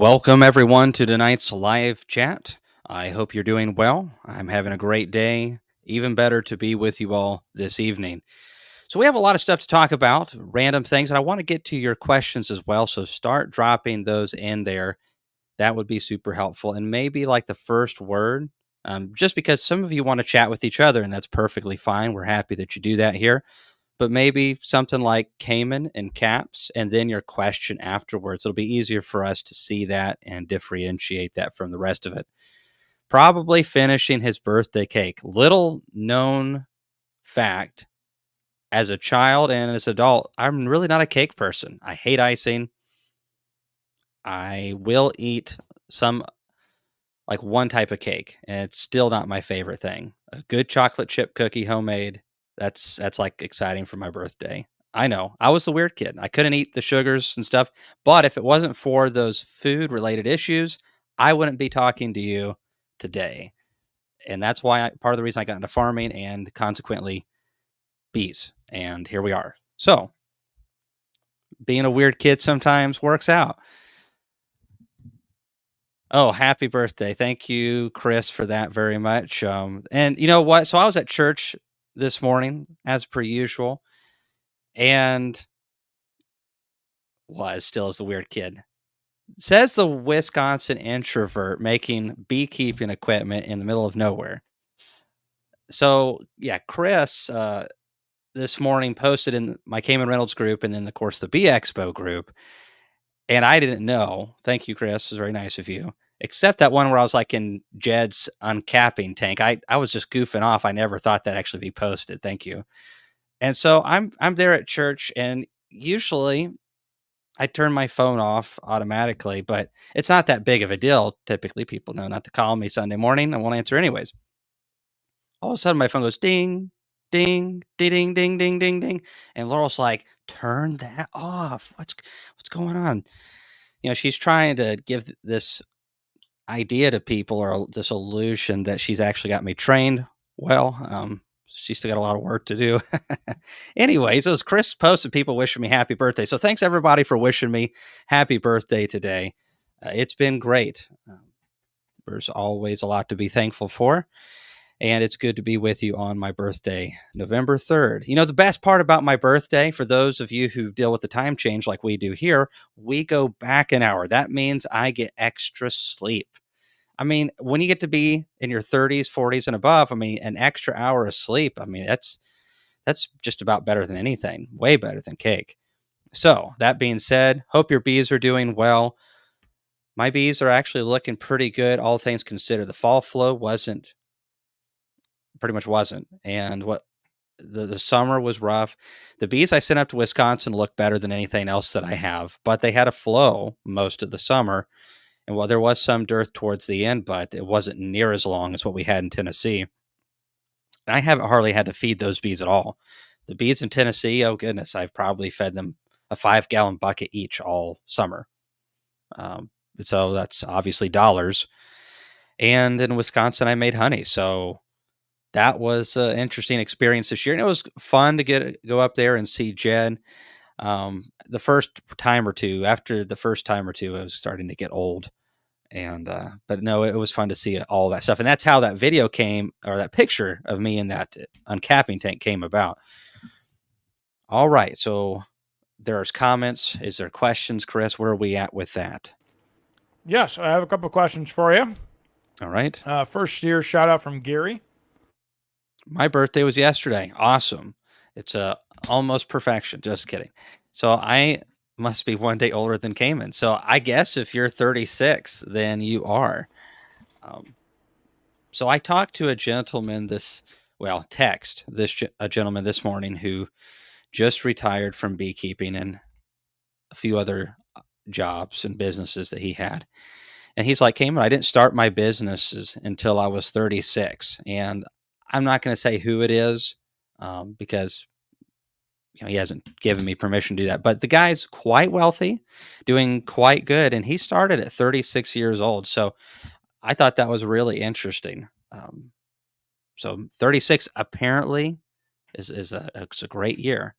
Welcome, everyone, to tonight's live chat. I hope you're doing well. I'm having a great day. Even better to be with you all this evening. So, we have a lot of stuff to talk about, random things, and I want to get to your questions as well. So, start dropping those in there. That would be super helpful. And maybe like the first word, just because some of you want to chat with each other, and that's perfectly fine. We're happy that you do that here, but maybe something like Cayman in caps and then your question afterwards. It'll be easier for us to see that and differentiate that from the rest of it. Probably finishing his birthday cake. Little known fact, as a child and as an adult, I'm really not a cake person. I hate icing. I will eat some like one type of cake, and it's still not my favorite thing. A good chocolate chip cookie, homemade, that's like exciting for my birthday. I know. I was the weird kid. I couldn't eat the sugars and stuff, but if it wasn't for those food related issues, I wouldn't be talking to you today. And that's why part of the reason I got into farming and consequently bees. And here we are. So, being a weird kid sometimes works out. Oh, happy birthday. Thank you, Chris, for that very much. And you know what? So I was at church this morning, as per usual, and was still as the weird kid. Says the Wisconsin introvert making beekeeping equipment in the middle of nowhere. So yeah, Chris this morning posted in my Cayman Reynolds group and then of course the Bee Expo group. And I didn't know. Thank you, Chris. It was very nice of you. Except that one where I was like in Jed's uncapping tank. I was just goofing off. I never thought that actually be posted. Thank you. And so I'm there at church, and usually I turn my phone off automatically, but it's not that big of a deal. Typically, people know not to call me Sunday morning. I won't answer anyways. All of a sudden, my phone goes ding, ding, ding, ding, ding, ding, ding, ding, and Laurel's like, "Turn that off. What's going on?" She's trying to give this idea to people or this illusion that she's actually got me trained well. She's still got a lot of work to do. Anyways, those Chris posted people wishing me happy birthday. So thanks everybody for wishing me happy birthday today. It's been great. There's always a lot to be thankful for. And it's good to be with you on my birthday, November 3rd. The best part about my birthday, for those of you who deal with the time change like we do here, we go back an hour. That means I get extra sleep. I mean, when you get to be in your 30s, 40s, and above, I mean, an extra hour of sleep, I mean, that's just about better than anything, way better than cake. So, that being said, hope your bees are doing well. My bees are actually looking pretty good, all things considered. The fall flow pretty much wasn't. And what the summer was rough. The bees I sent up to Wisconsin look better than anything else that I have, but they had a flow most of the summer. And while there was some dearth towards the end, but it wasn't near as long as what we had in Tennessee. And I haven't hardly had to feed those bees at all. The bees in Tennessee, oh goodness, I've probably fed them a 5-gallon bucket each all summer. So that's obviously dollars. And in Wisconsin, I made honey. So that was an interesting experience this year. And it was fun to go up there and see Jen. The first time or two, after the first time or two, I was starting to get old. And but no, it was fun to see all that stuff. And that's how that video came, or that picture of me in that uncapping tank came about. All right. So there's comments. Is there questions, Chris? Where are we at with that? Yes, I have a couple of questions for you. All right. First year shout out from Gary. My birthday was yesterday. Awesome. It's almost perfection. Just kidding. So I must be one day older than Cayman. So I guess if you're 36, then you are. So I talked to a gentleman a gentleman this morning who just retired from beekeeping and a few other jobs and businesses that he had. And he's like, Cayman, I didn't start my businesses until I was 36. And I'm not going to say who it is because he hasn't given me permission to do that. But the guy's quite wealthy, doing quite good. And he started at 36 years old. So I thought that was really interesting. So 36 apparently is a great year.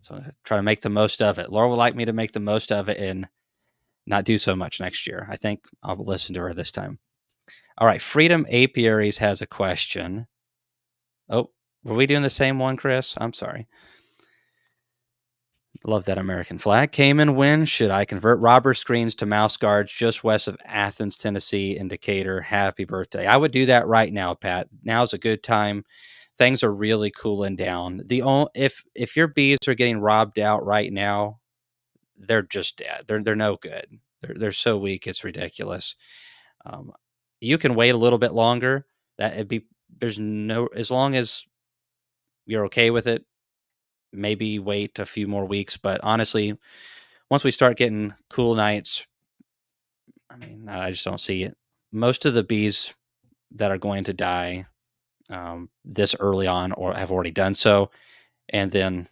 So I try to make the most of it. Laura would like me to make the most of it in not do so much next year. I think I'll listen to her this time. All right, Freedom Apiaries has a question. Oh, were we doing the same one, Chris? I'm sorry. Love that American flag. Came in when should I convert robber screens to mouse guards just west of Athens, Tennessee, in Decatur? Happy birthday. I would do that right now, Pat. Now's a good time. Things are really cooling down. If your bees are getting robbed out right now, they're just dead. They're no good. They're so weak, it's ridiculous. Um, you can wait a little bit longer. There's no, as long as you're okay with it, maybe wait a few more weeks. But honestly, once we start getting cool nights, I mean, I just don't see it. Most of the bees that are going to die this early on or have already done so. And then,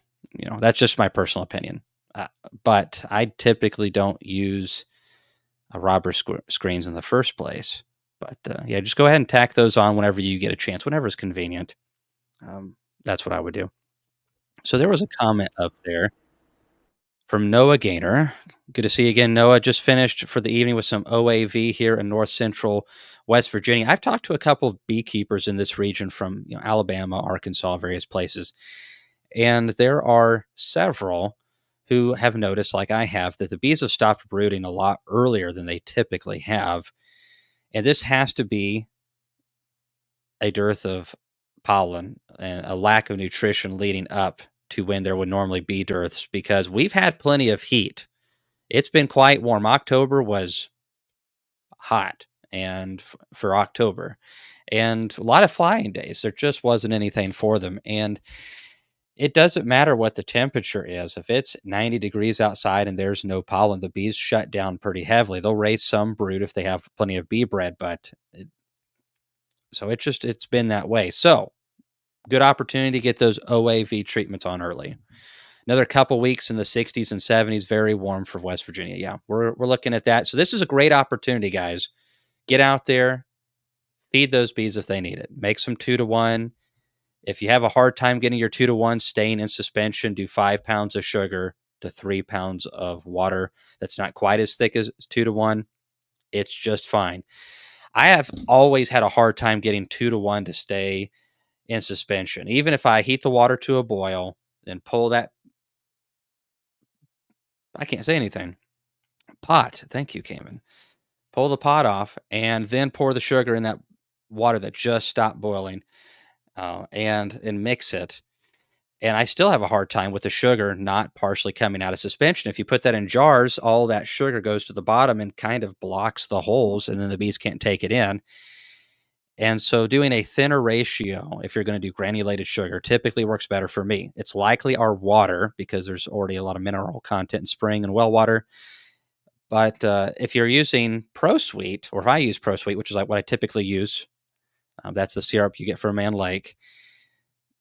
that's just my personal opinion. But I typically don't use robber screens in the first place. But yeah, just go ahead and tack those on whenever you get a chance, whenever it's convenient. That's what I would do. So there was a comment up there from Noah Gaynor. Good to see you again, Noah. Just finished for the evening with some OAV here in north central West Virginia. I've talked to a couple of beekeepers in this region from Alabama, Arkansas, various places. And there are several who have noticed, like I have, that the bees have stopped brooding a lot earlier than they typically have. And this has to be a dearth of pollen and a lack of nutrition leading up to when there would normally be dearths, because we've had plenty of heat. It's been quite warm. October was hot and for October, and a lot of flying days. There just wasn't anything for them. And it doesn't matter what the temperature is. If it's 90 degrees outside and there's no pollen, the bees shut down pretty heavily. They'll raise some brood if they have plenty of bee bread, so it's been that way. So good opportunity to get those OAV treatments on early. Another couple weeks in the 60s and 70s, very warm for West Virginia. Yeah, we're looking at that. So this is a great opportunity, guys. Get out there, feed those bees if they need it. Make some 2-to-1. If you have a hard time getting your 2-to-1 staying in suspension, do 5 pounds of sugar to 3 pounds of water. That's not quite as thick as 2-to-1. It's just fine. I have always had a hard time getting 2-to-1 to stay in suspension. Even if I heat the water to a boil, then pull that, I can't say anything, pot. Thank you, Cayman. Pull the pot off and then pour the sugar in that water that just stopped boiling, and mix it. And I still have a hard time with the sugar not partially coming out of suspension. If you put that in jars, all that sugar goes to the bottom and kind of blocks the holes, and then the bees can't take it in. And so doing a thinner ratio, if you're going to do granulated sugar, typically works better for me. It's likely our water, because there's already a lot of mineral content in spring and well water. But if you're using ProSweet, or if I use ProSweet, which is like what I typically use, that's the syrup you get from Man Lake.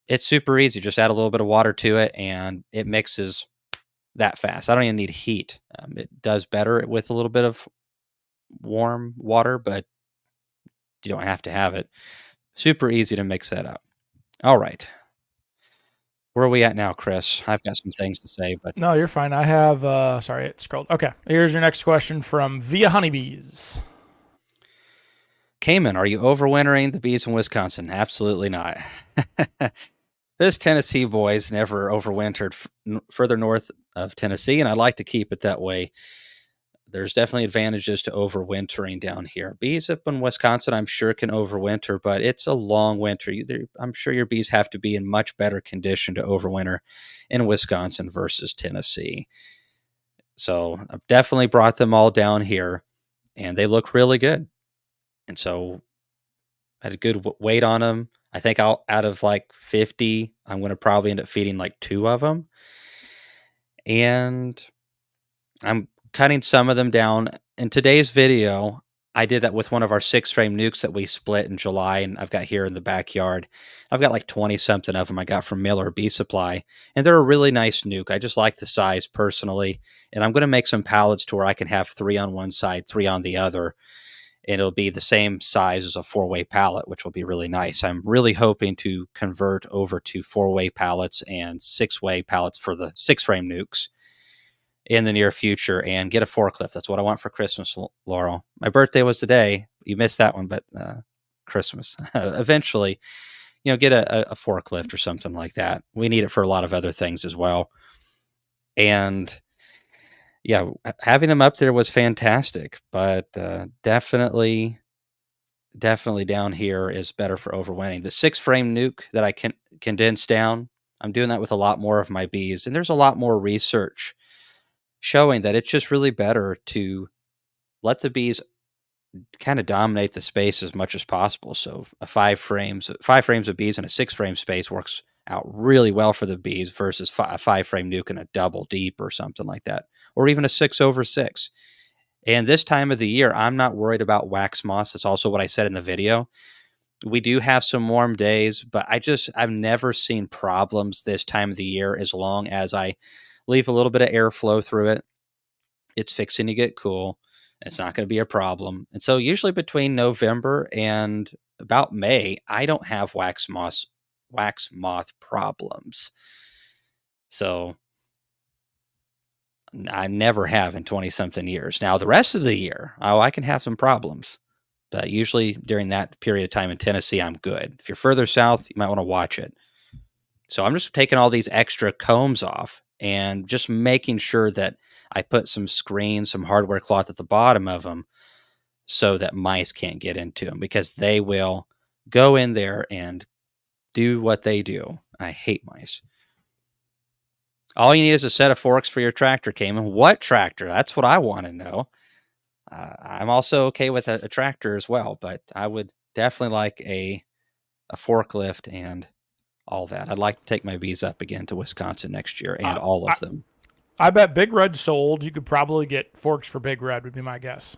It's super easy. Just add a little bit of water to it, and it mixes that fast. I don't even need heat. It does better with a little bit of warm water, but you don't have to have it. Super easy to mix that up. All right. Where are we at now, Chris? I've got some things to say, but No, you're fine. I have, sorry, it scrolled. Okay, here's your next question from Via Honeybees. Cayman, are you overwintering the bees in Wisconsin? Absolutely not. This Tennessee boy's never overwintered further north of Tennessee, and I'd like to keep it that way. There's definitely advantages to overwintering down here. Bees up in Wisconsin, I'm sure, can overwinter, but it's a long winter. I'm sure your bees have to be in much better condition to overwinter in Wisconsin versus Tennessee. So I've definitely brought them all down here, and they look really good. And so I had a good weight on them. I think out of like 50, I'm going to probably end up feeding like 2 of them. And I'm cutting some of them down. In today's video, I did that with one of our 6-frame nukes that we split in July, and I've got here in the backyard. I've got like 20-something of them I got from Miller Bee Supply, and they're a really nice nuke. I just like the size personally, and I'm going to make some pallets to where I can have 3 on one side, 3 on the other, and it'll be the same size as a 4-way pallet, which will be really nice. I'm really hoping to convert over to 4-way pallets and 6-way pallets for the 6-frame nukes. in the near future and get a forklift. That's what I want for Christmas, Laurel. My birthday was today. You missed that one, but Christmas. Eventually, get a forklift or something like that. We need it for a lot of other things as well. And yeah, having them up there was fantastic, but definitely down here is better for overwintering. The 6-frame nuke that I can condense down, I'm doing that with a lot more of my bees, and there's a lot more research showing that it's just really better to let the bees kind of dominate the space as much as possible. So a 5 frames of bees in a 6-frame space works out really well for the bees versus a 5-frame nuke in a double deep or something like that, or even a 6/6. And this time of the year, I'm not worried about wax moths. That's also what I said in the video. We do have some warm days, but I've never seen problems this time of the year as long as I leave a little bit of airflow through it. It's fixing to get cool. It's not going to be a problem. And so usually between November and about May, I don't have wax moth problems. So I never have in 20 something years. Now the rest of the year, I can have some problems. But usually during that period of time in Tennessee, I'm good. If you're further south, you might want to watch it. So I'm just taking all these extra combs off and just making sure that I put some screens, some hardware cloth at the bottom of them so that mice can't get into them, because they will go in there and do what they do. I hate mice. All you need is a set of forks for your tractor, Cayman. What tractor? That's what I want to know. I'm also okay with a tractor as well, but I would definitely like a forklift and all that. I'd like to take my bees up again to Wisconsin next year, and all of them. I bet Big Red sold. You could probably get forks for Big Red, would be my guess.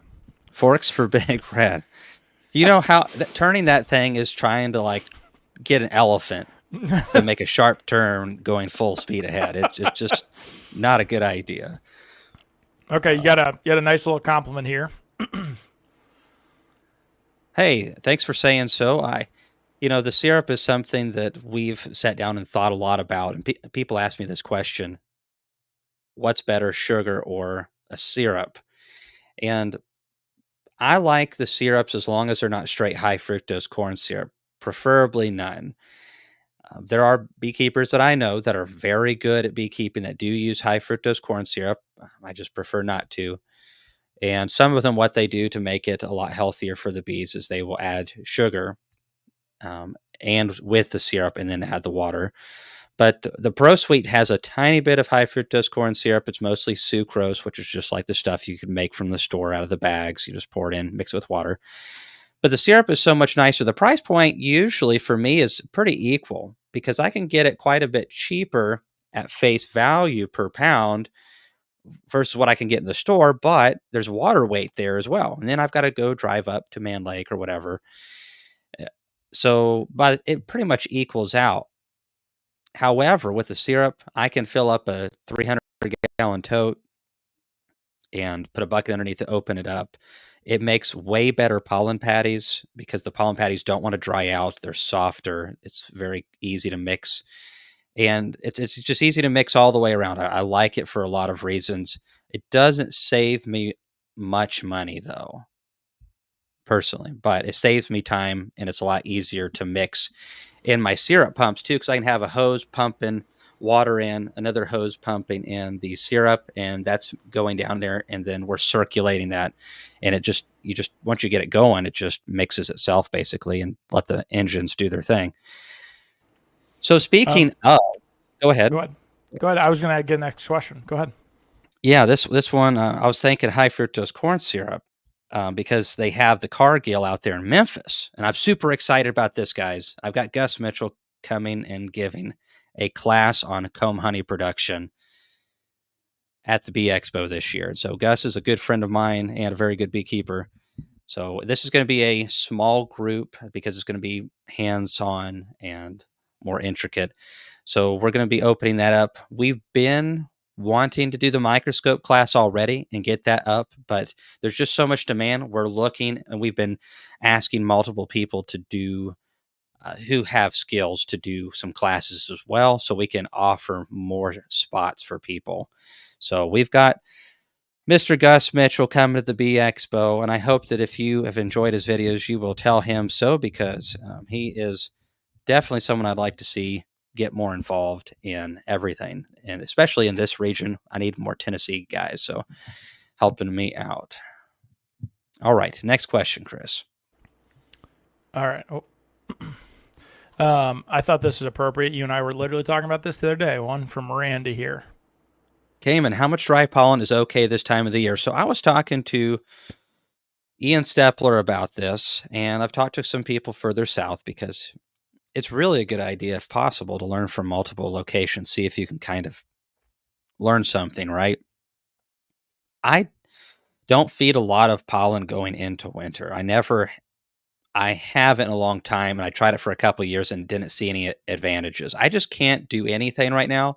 Forks for Big Red. You know how turning that thing is trying to like get an elephant to make a sharp turn going full speed ahead. It's just not a good idea. Okay, you got a nice little compliment here. Hey, thanks for saying so. The syrup is something that we've sat down and thought a lot about, and people ask me this question: what's better, sugar or a syrup? And I like the syrups as long as they're not straight high fructose corn syrup, preferably none. There are beekeepers that I know that are very good at beekeeping that do use high fructose corn syrup. I just prefer not to. And some of them, what they do to make it a lot healthier for the bees is they will add sugar, and with the syrup, and then add the water. But the Pro Sweet has a tiny bit of high fructose corn syrup. It's mostly sucrose, which is just like the stuff you can make from the store out of the bags. You just pour it in, mix it with water. But the syrup is so much nicer. The price point usually for me is pretty equal, because I can get it quite a bit cheaper at face value per pound versus what I can get in the store, but there's water weight there as well. And then I've got to go drive up to Man Lake or whatever. So, but it pretty much equals out. However, with the syrup, I can fill up a 300-gallon tote and put a bucket underneath to open it up. It makes way better pollen patties because the pollen patties don't want to dry out. They're softer. It's very easy to mix. And it's just easy to mix all the way around. I like it for a lot of reasons. It doesn't save me much money, though, personally, but it saves me time, and it's a lot easier to mix in my syrup pumps, too, because I can have a hose pumping water in, another hose pumping in the syrup, and that's going down there, and then we're circulating that, and once you get it going, it just mixes itself, basically, and let the engines do their thing. So speaking of, go ahead. Go ahead. I was going to get the next question. Go ahead. Yeah, this one, I was thinking high fructose corn syrup, because they have the Cargill out there in Memphis, and I'm super excited about this, guys. I've got Gus Mitchell coming and giving a class on comb honey production at the Bee Expo this year. So Gus is a good friend of mine and a very good beekeeper. So this is going to be a small group because it's going to be hands-on and more intricate. So we're going to be opening that up. We've been wanting to do the microscope class already and get that up, but there's just so much demand. We're looking, and we've been asking multiple people to do who have skills to do some classes as well, so we can offer more spots for people. So we've got Mr. Gus Mitchell coming to the Bee Expo, and I hope that if you have enjoyed his videos, you will tell him so, because he is definitely someone I'd like to see get more involved in everything, and especially in this region. I need more Tennessee guys, so helping me out. All right, next question, Chris. All right. Oh. I thought this was appropriate. You and I were literally talking about this the other day. One from Miranda here. Cayman, how much dry pollen is okay this time of the year? So I was talking to Ian Stepler about this, and I've talked to some people further south, because it's really a good idea, if possible, to learn from multiple locations, see if you can kind of learn something, right? I don't feed a lot of pollen going into winter. I haven't in a long time, and I tried it for a couple of years and didn't see any advantages. I just can't do anything right now,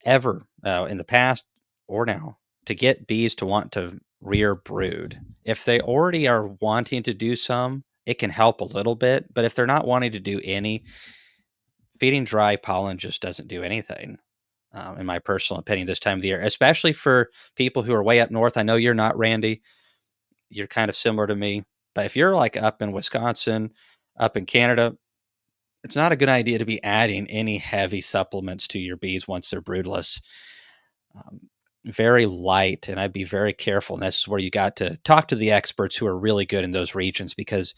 ever, in the past or now, to get bees to want to rear brood. If they already are wanting to do some, it can help a little bit, but if they're not wanting to do any, feeding dry pollen just doesn't do anything, in my personal opinion, this time of the year, especially for people who are way up north. I know you're not, Randy. You're kind of similar to me. But if you're like up in Wisconsin, up in Canada, it's not a good idea to be adding any heavy supplements to your bees once they're broodless. Very light, and I'd be very careful. And this is where you got to talk to the experts who are really good in those regions, because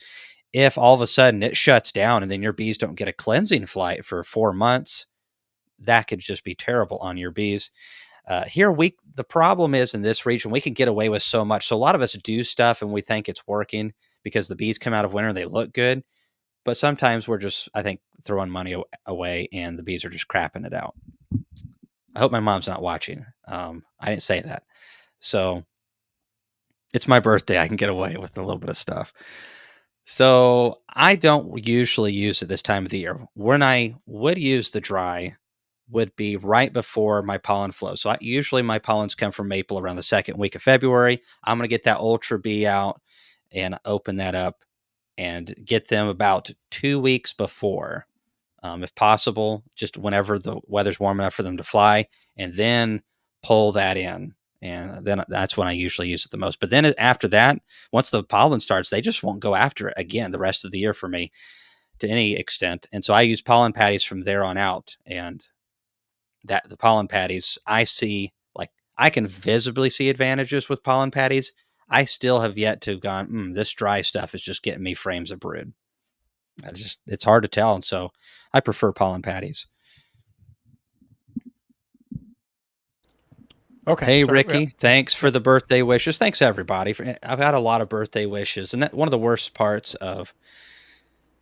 if all of a sudden it shuts down and then your bees don't get a cleansing flight for 4 months, that could just be terrible on your bees. Here, the problem is in this region, we can get away with so much. So a lot of us do stuff and we think it's working because the bees come out of winter and they look good. But sometimes we're just, I think, throwing money away and the bees are just crapping it out. I hope my mom's not watching. I didn't say that. So it's my birthday. I can get away with a little bit of stuff. So I don't usually use it this time of the year. When I would use the dry would be right before my pollen flow. So usually my pollens come from maple around the second week of February. I'm going to get that Ultra Bee out and open that up and get them about 2 weeks before, if possible, just whenever the weather's warm enough for them to fly, and then pull that in. And then that's when I usually use it the most. But then after that, once the pollen starts, they just won't go after it again the rest of the year for me to any extent. And so I use pollen patties from there on out. And that the pollen patties, I see, like, I can visibly see advantages with pollen patties. I still have yet to have gone, this dry stuff is just getting me frames of brood. It's hard to tell. And so I prefer pollen patties. Okay. Hey, So, Ricky, thanks for the birthday wishes. Thanks, everybody. I've had a lot of birthday wishes. And one of the worst parts of,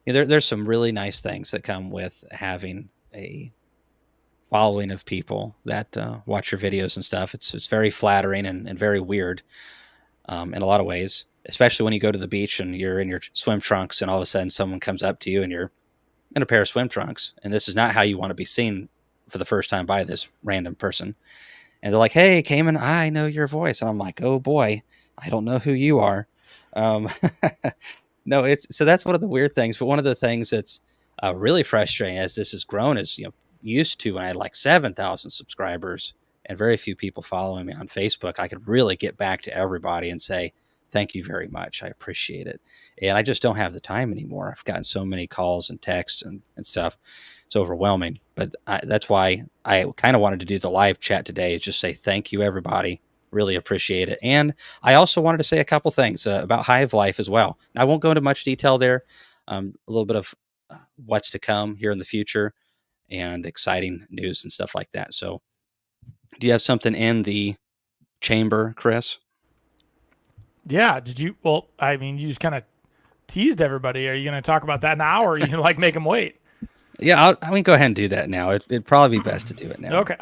there's some really nice things that come with having a following of people that watch your videos and stuff. It's very flattering and very weird, in a lot of ways, especially when you go to the beach and you're in your swim trunks and all of a sudden someone comes up to you and you're in a pair of swim trunks. And this is not how you want to be seen for the first time by this random person. And they're like, "Hey, Cayman, I know your voice." And I'm like, "Oh boy, I don't know who you are." Um, no, so that's one of the weird things. But one of the things that's really frustrating as this has grown is, used to when I had like 7,000 subscribers and very few people following me on Facebook, I could really get back to everybody and say, "Thank you very much. I appreciate it." And I just don't have the time anymore. I've gotten so many calls and texts and stuff. It's overwhelming. But that's why I kind of wanted to do the live chat today, is just say thank you, everybody. Really appreciate it. And I also wanted to say a couple things about Hive Life as well. I won't go into much detail there. A little bit of what's to come here in the future and exciting news and stuff like that. So do you have something in the chamber, Chris? yeah. Did you? Well, I mean, you just kind of teased everybody. Are you going to talk about that now, or are you going to like make them wait? Yeah, I mean, go ahead and do that now. It'd probably be best to do it now. Okay.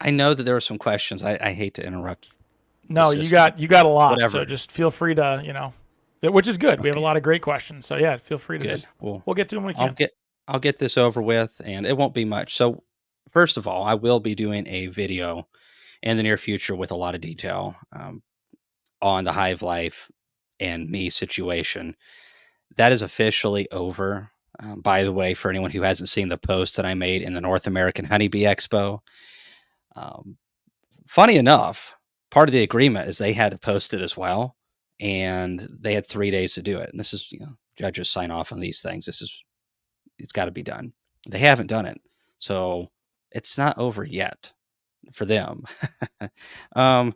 I know that there were some questions. I hate to interrupt. No, you got a lot. Whatever. So just feel free to, which is good. Okay. We have a lot of great questions. So yeah, feel free to we'll get to them when we can. I'll get this over with, and it won't be much. So first of all, I will be doing a video in the near future with a lot of detail on the Hive Life and me situation. That is officially over. By the way, for anyone who hasn't seen the post that I made in the North American Honeybee Expo, um, funny enough, part of the agreement is they had to post it as well, and they had 3 days to do it. And this is, judges sign off on these things. It's got to be done. They haven't done it, so it's not over yet for them. um,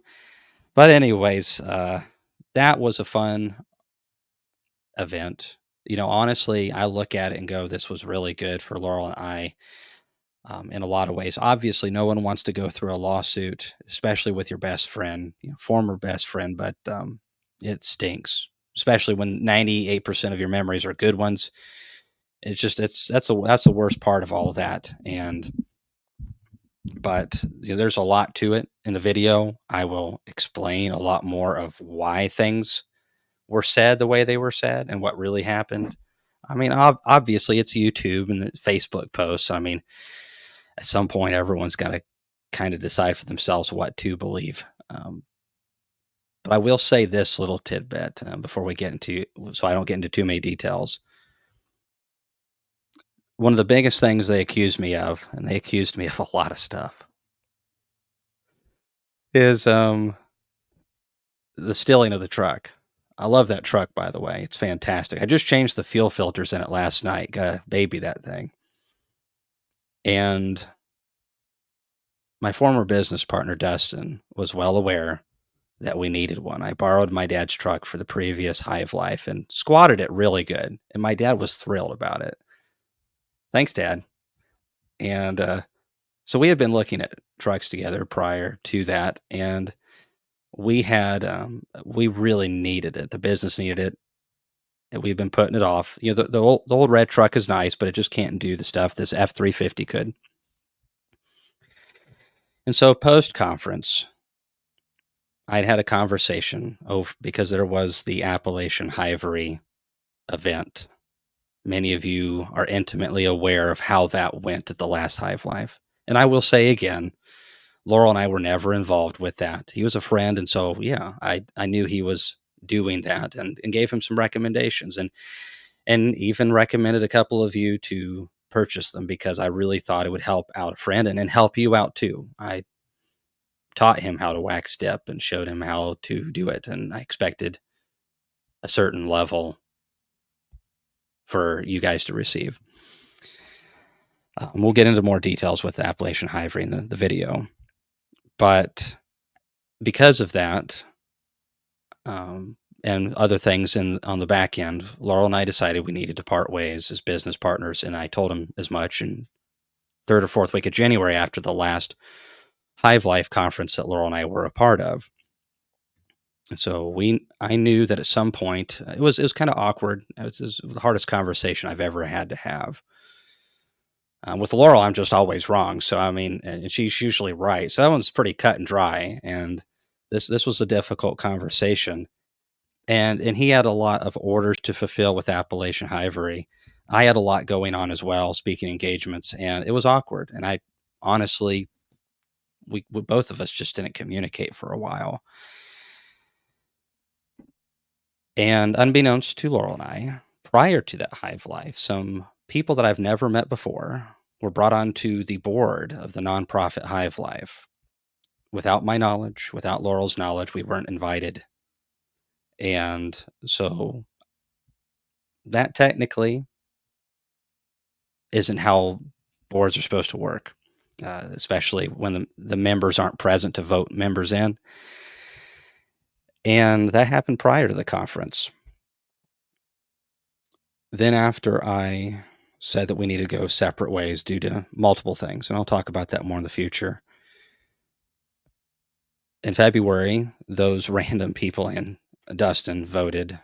but anyways, that was a fun event. Honestly, I look at it and go, this was really good for Laurel and I, in a lot of ways. Obviously, no one wants to go through a lawsuit, especially with your best friend, former best friend, but it stinks, especially when 98% of your memories are good ones. It's just that's the worst part of all of that. But there's a lot to it in the video. I will explain a lot more of why things were said the way they were said and what really happened. I mean, obviously it's YouTube and Facebook posts. I mean, at some point, everyone's got to kind of decide for themselves what to believe. But I will say this little tidbit before we get into, so I don't get into too many details. One of the biggest things they accused me of, and they accused me of a lot of stuff, is the stealing of the truck. I love that truck, by the way. It's fantastic. I just changed the fuel filters in it last night. Got to baby that thing. And my former business partner, Dustin, was well aware that we needed one. I borrowed my dad's truck for the previous Hive life and squatted it really good. And my dad was thrilled about it. Thanks, Dad. And so we had been looking at trucks together prior to that. And we really needed it. The business needed it. And we've been putting it off. The old red truck is nice, but it just can't do the stuff this F-350 could. And so post conference, I'd had a conversation over because there was the Appalachian Hivery event. Many of you are intimately aware of how that went at the last Hive Life. And I will say again, Laurel and I were never involved with that. He was a friend, and so yeah, I knew he was doing that and gave him some recommendations and even recommended a couple of you to purchase them because I really thought it would help out a friend and help you out too. I taught him how to wax step and showed him how to do it, and I expected a certain level for you guys to receive. We'll get into more details with the Appalachian Hivery in the video. But because of that, and other things on the back end, Laurel and I decided we needed to part ways as business partners, and I told him as much in third or fourth week of January after the last Hive Life conference that Laurel and I were a part of. And so I knew that at some point it was kind of awkward. It was the hardest conversation I've ever had to have. With Laurel, I'm just always wrong. So I mean, and she's usually right. So that one's pretty cut and dry. And this was a difficult conversation. And he had a lot of orders to fulfill with Appalachian Hivery. I had a lot going on as well, speaking engagements, and it was awkward. And I honestly, we both of us just didn't communicate for a while. And unbeknownst to Laurel and I, prior to that Hive Life, some people that I've never met before were brought onto the board of the nonprofit Hive Life. Without my knowledge, without Laurel's knowledge, we weren't invited. And so that technically isn't how boards are supposed to work, especially when the members aren't present to vote members in. And that happened prior to the conference. Then after I said that we need to go separate ways due to multiple things, and I'll talk about that more in the future. In February, those random people and Dustin voted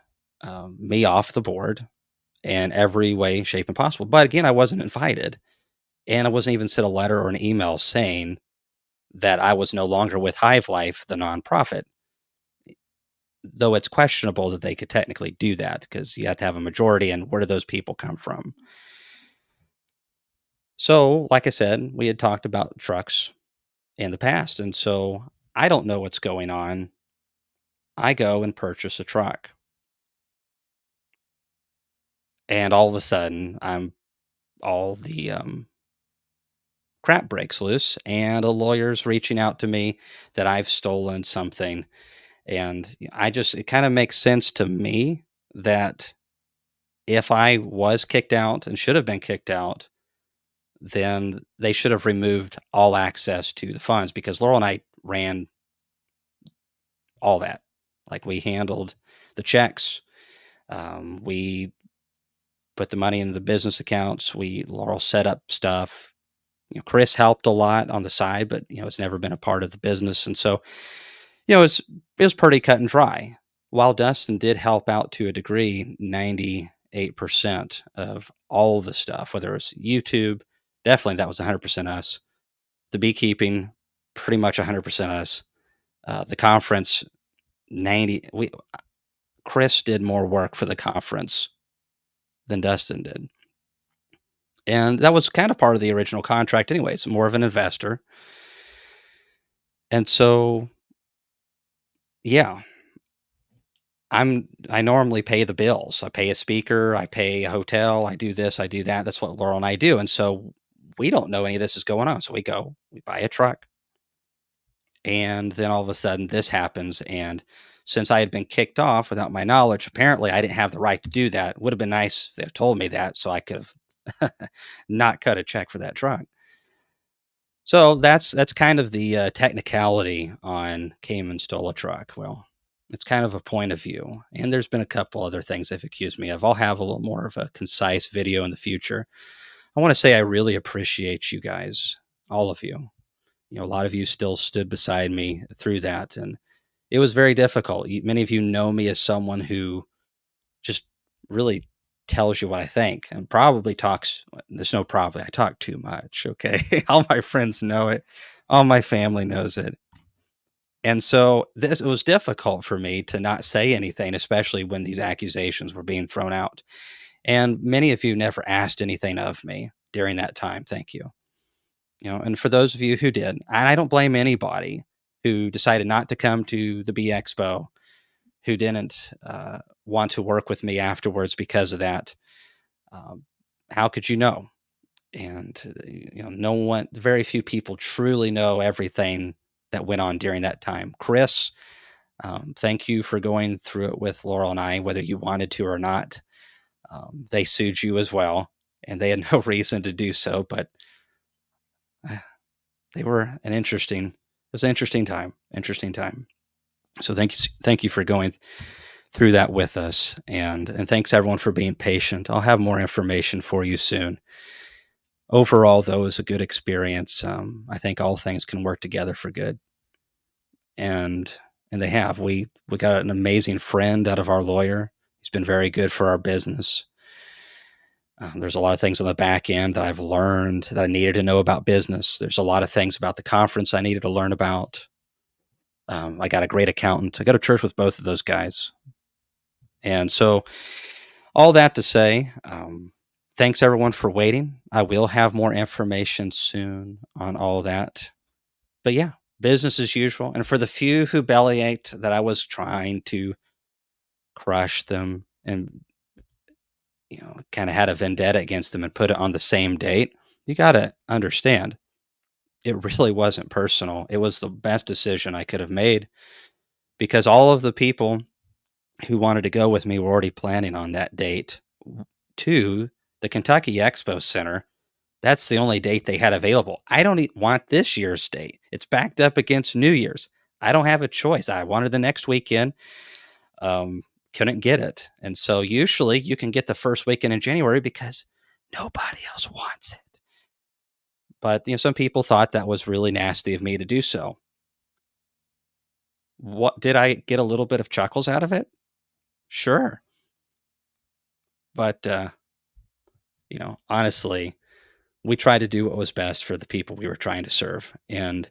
me off the board in every way, shape, and possible. But again, I wasn't invited, and I wasn't even sent a letter or an email saying that I was no longer with Hive Life, the nonprofit. Though it's questionable that they could technically do that because you have to have a majority, and where do those people come from? So, like I said, we had talked about trucks in the past, and so I don't know what's going on. I go and purchase a truck. And all of a sudden, all the crap breaks loose, and a lawyer's reaching out to me that I've stolen something. And it kind of makes sense to me that if I was kicked out and should have been kicked out, then they should have removed all access to the funds because Laurel and I ran all that. Like we handled the checks, we put the money in the business accounts. Laurel set up stuff. Chris helped a lot on the side, but it's never been a part of the business, and so it was pretty cut and dry. While Dustin did help out to a degree, 98% of all the stuff, whether it was YouTube, definitely that was 100% us. The beekeeping, pretty much 100% us. The conference, 90. Chris did more work for the conference than Dustin did. And that was kind of part of the original contract anyways, more of an investor. And so, yeah, I normally pay the bills. I pay a speaker, I pay a hotel, I do this, I do that. That's what Laurel and I do. And so we don't know any of this is going on. So we buy a truck, and then all of a sudden this happens. And since I had been kicked off without my knowledge, apparently I didn't have the right to do that. Would have been nice if they had told me that so I could have not cut a check for that truck. So that's kind of the technicality on came and stole a truck. Well, it's kind of a point of view, and there's been a couple other things they've accused me of. I'll have a little more of a concise video in the future. I want to say I really appreciate you guys, all of you. A lot of you still stood beside me through that, and it was very difficult. Many of you know me as someone who just really tells you what I think and probably talks. There's no probably. I talk too much. Okay. All my friends know it. All my family knows it. And so it was difficult for me to not say anything, especially when these accusations were being thrown out. And many of you never asked anything of me during that time. Thank you. And for those of you who did, and I don't blame anybody who decided not to come to the Bee Expo, who didn't want to work with me afterwards because of that. How could you know? And no one, very few people truly know everything that went on during that time. Chris, thank you for going through it with Laurel and I, whether you wanted to or not. They sued you as well, and they had no reason to do so, but they were it was an interesting time. So thank you for going through that with us, and thanks everyone for being patient. I'll have more information for you soon. Overall, though, it was a good experience. I think all things can work together for good, and they have. We got an amazing friend out of our lawyer. He's been very good for our business. There's a lot of things on the back end that I've learned that I needed to know about business. There's a lot of things about the conference I needed to learn about. I got a great accountant. I go to church with both of those guys. And so all that to say, thanks everyone for waiting. I will have more information soon on all that. But yeah, business as usual. And for the few who bellyached that I was trying to crush them and kind of had a vendetta against them and put it on the same date, you got to understand, it really wasn't personal. It was the best decision I could have made because all of the people who wanted to go with me were already planning on that date to the Kentucky Expo Center. That's the only date they had available. I don't want this year's date. It's backed up against New Year's. I don't have a choice. I wanted the next weekend. Couldn't get it. And so usually you can get the first weekend in January because nobody else wants it. But some people thought that was really nasty of me to do so. What did I get a little bit of chuckles out of it? Sure. But honestly, we tried to do what was best for the people we were trying to serve. And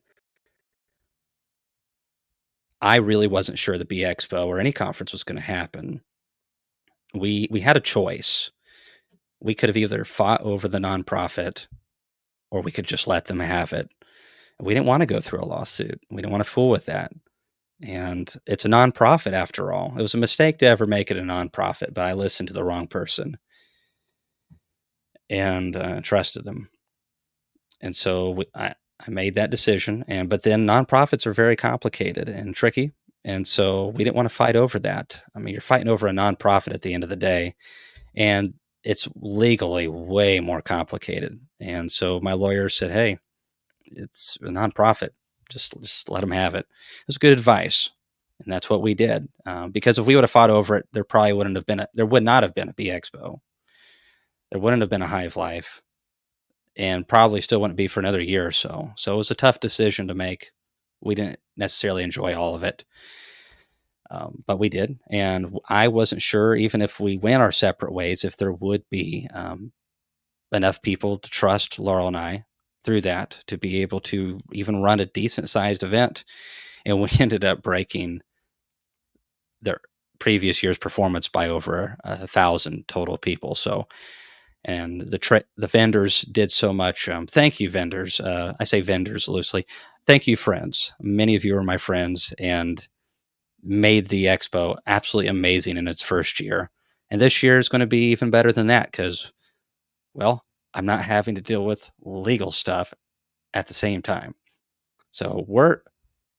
I really wasn't sure the Bee Expo or any conference was going to happen. We had a choice. We could have either fought over the nonprofit or we could just let them have it. We didn't want to go through a lawsuit. We didn't want to fool with that. And it's a nonprofit after all. It was a mistake to ever make it a nonprofit, but I listened to the wrong person. and trusted them. And so I made that decision. But then nonprofits are very complicated and tricky. And so we didn't want to fight over that. I mean, you're fighting over a nonprofit at the end of the day, and it's legally way more complicated. And so my lawyer said, "Hey, it's a nonprofit. Just let them have it." It was good advice, and that's what we did. Because if we would have fought over it, there probably wouldn't have been there would not have been a Bee Expo. There wouldn't have been a Hive Life, and probably still wouldn't be for another year or so. So it was a tough decision to make. We didn't necessarily enjoy all of it, but we did. And I wasn't sure, even if we went our separate ways, if there would be enough people to trust Laurel and I through that to be able to even run a decent sized event. And we ended up breaking their previous year's performance by over 1,000 total people. So, and the vendors did so much. Thank you, vendors. I say vendors loosely. Thank you, friends. Many of you are my friends and made the expo absolutely amazing in its first year. And this year is going to be even better than that because, well, I'm not having to deal with legal stuff at the same time. So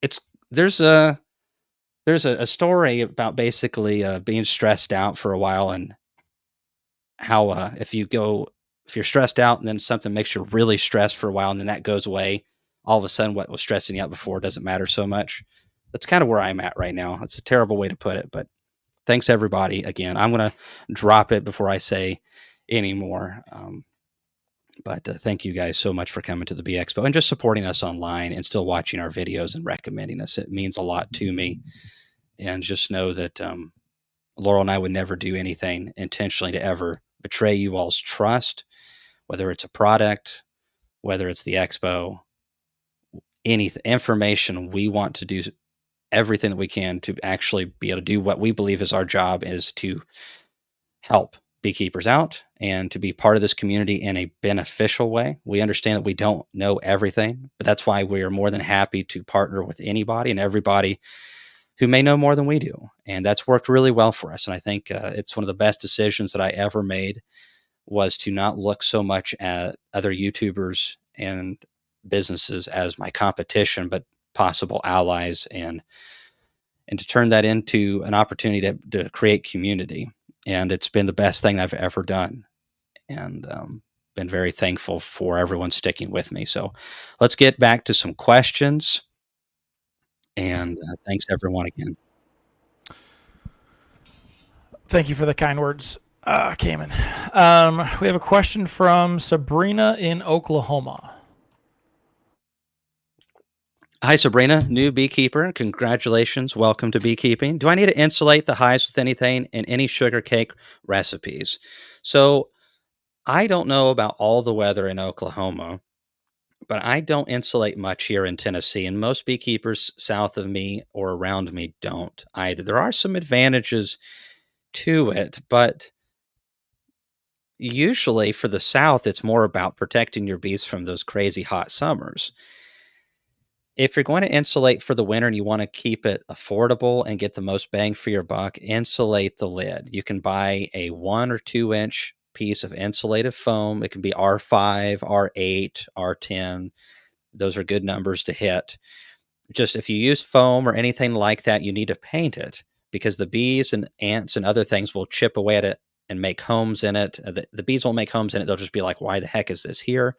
it's there's a story about basically being stressed out for a while and how if you're stressed out and then something makes you really stressed for a while and then that goes away, all of a sudden what was stressing you out before doesn't matter so much. That's kind of where I'm at right now. It's a terrible way to put it, but thanks everybody again. I'm gonna drop it before I say any more. But thank you guys so much for coming to the Bee Expo and just supporting us online and still watching our videos and recommending us. It means a lot to me. And just know that Laurel and I would never do anything intentionally to ever betray you all's trust, whether it's a product, whether it's the expo, any information. We want to do everything that we can to actually be able to do what we believe is our job, is to help beekeepers out and to be part of this community in a beneficial way. We understand that we don't know everything, but that's why we are more than happy to partner with anybody and everybody who may know more than we do. And that's worked really well for us. And I think it's one of the best decisions that I ever made, was to not look so much at other YouTubers and businesses as my competition, but possible allies, and to turn that into an opportunity to create community. And it's been the best thing I've ever done. And been very thankful for everyone sticking with me. So let's get back to some questions. And thanks everyone again. Thank you for the kind words, Cayman. We have a question from Sabrina in Oklahoma. Hi, Sabrina, new beekeeper. Congratulations. Welcome to beekeeping. Do I need to insulate the hives with anything and any sugar cake recipes? So I don't know about all the weather in Oklahoma, but I don't insulate much here in Tennessee, and most beekeepers south of me or around me don't either. There are some advantages to it, but usually for the South, it's more about protecting your bees from those crazy hot summers. If you're going to insulate for the winter and you want to keep it affordable and get the most bang for your buck, insulate the lid. You can buy a 1 or 2 inch piece of insulated foam. It can be R5, R8, R10. Those are good numbers to hit. Just if you use foam or anything like that, you need to paint it, because the bees and ants and other things will chip away at it and make homes in it. The bees won't make homes in it. They'll just be like, why the heck is this here?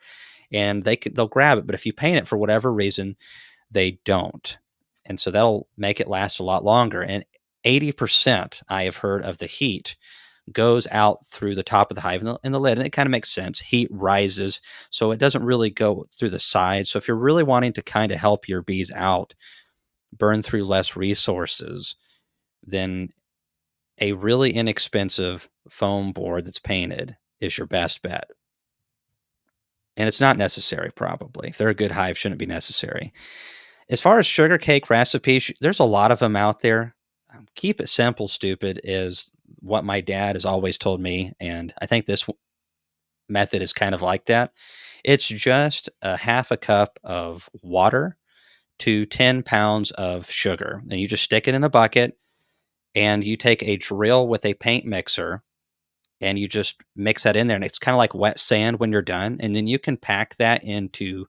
And they'll grab it. But if you paint it for whatever reason, they don't. And so that'll make it last a lot longer. And 80%, I have heard, of the heat goes out through the top of the hive in the lid. And it kind of makes sense. Heat rises, so it doesn't really go through the sides. So if you're really wanting to kind of help your bees out, burn through less resources, then a really inexpensive foam board that's painted is your best bet. And it's not necessary, probably. If they're a good hive, shouldn't be necessary. As far as sugar cake recipes, there's a lot of them out there. Keep it simple, stupid, is what my dad has always told me. And I think this method is kind of like that. It's just a half a cup of water to 10 pounds of sugar. And you just stick it in a bucket, and you take a drill with a paint mixer and you just mix that in there, and it's kind of like wet sand when you're done. And then you can pack that into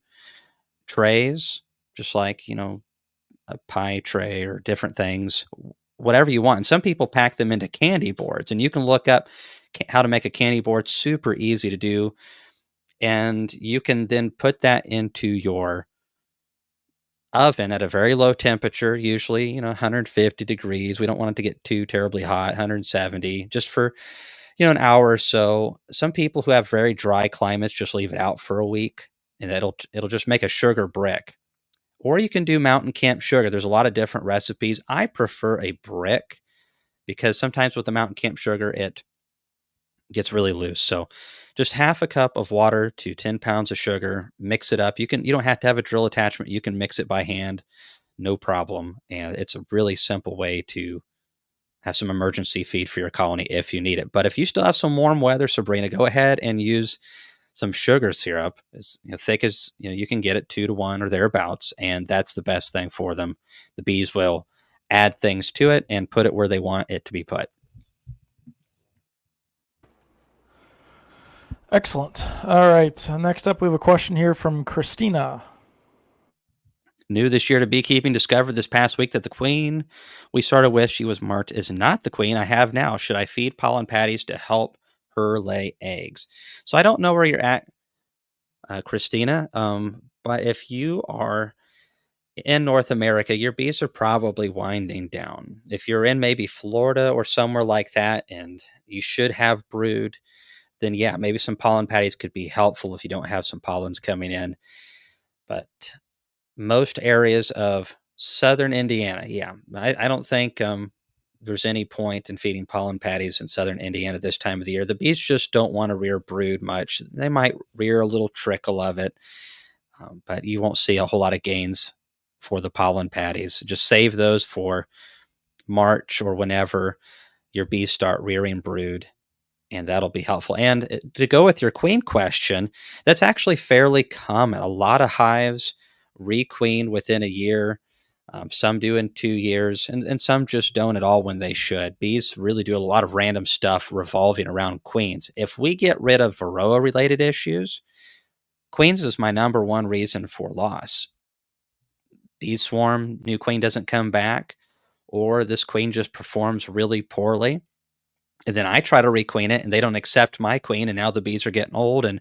trays, just like, a pie tray or different things, whatever you want. And some people pack them into candy boards, and you can look up how to make a candy board. Super easy to do. And you can then put that into your oven at a very low temperature, usually, 150 degrees. We don't want it to get too terribly hot, 170, just for, an hour or so. Some people who have very dry climates just leave it out for a week, and it'll just make a sugar brick. Or you can do mountain camp sugar. There's a lot of different recipes. I prefer a brick because sometimes with the mountain camp sugar, it gets really loose. So just half a cup of water to 10 pounds of sugar, mix it up. You don't have to have a drill attachment. You can mix it by hand, no problem. And it's a really simple way to have some emergency feed for your colony if you need it. But if you still have some warm weather, Sabrina, go ahead and use some sugar syrup as thick as you can get it, 2 to 1 or thereabouts, and that's the best thing for them. The bees will add things to it and put it where they want it to be put. Excellent. All right. Next up, we have a question here from Christina. New this year to beekeeping, discovered this past week that the queen we started with, she was marked as not the queen I have now. Should I feed pollen patties to help her lay eggs? So I don't know where you're at, Christina, but if you are in North America, your bees are probably winding down. If you're in maybe Florida or somewhere like that and you should have brood, then yeah, maybe some pollen patties could be helpful if you don't have some pollens coming in. But most areas of southern Indiana, yeah, I don't think there's any point in feeding pollen patties in southern Indiana this time of the year. The bees just don't want to rear brood much. They might rear a little trickle of it, but you won't see a whole lot of gains for the pollen patties. Just save those for March or whenever your bees start rearing brood, and that'll be helpful. And to go with your queen question, that's actually fairly common. A lot of hives requeen within a year. Some do in 2 years, and some just don't at all when they should. Bees really do a lot of random stuff revolving around queens. If we get rid of Varroa related issues, queens is my number one reason for loss. Bees swarm, new queen doesn't come back, or this queen just performs really poorly. And then I try to requeen it and they don't accept my queen. And now the bees are getting old and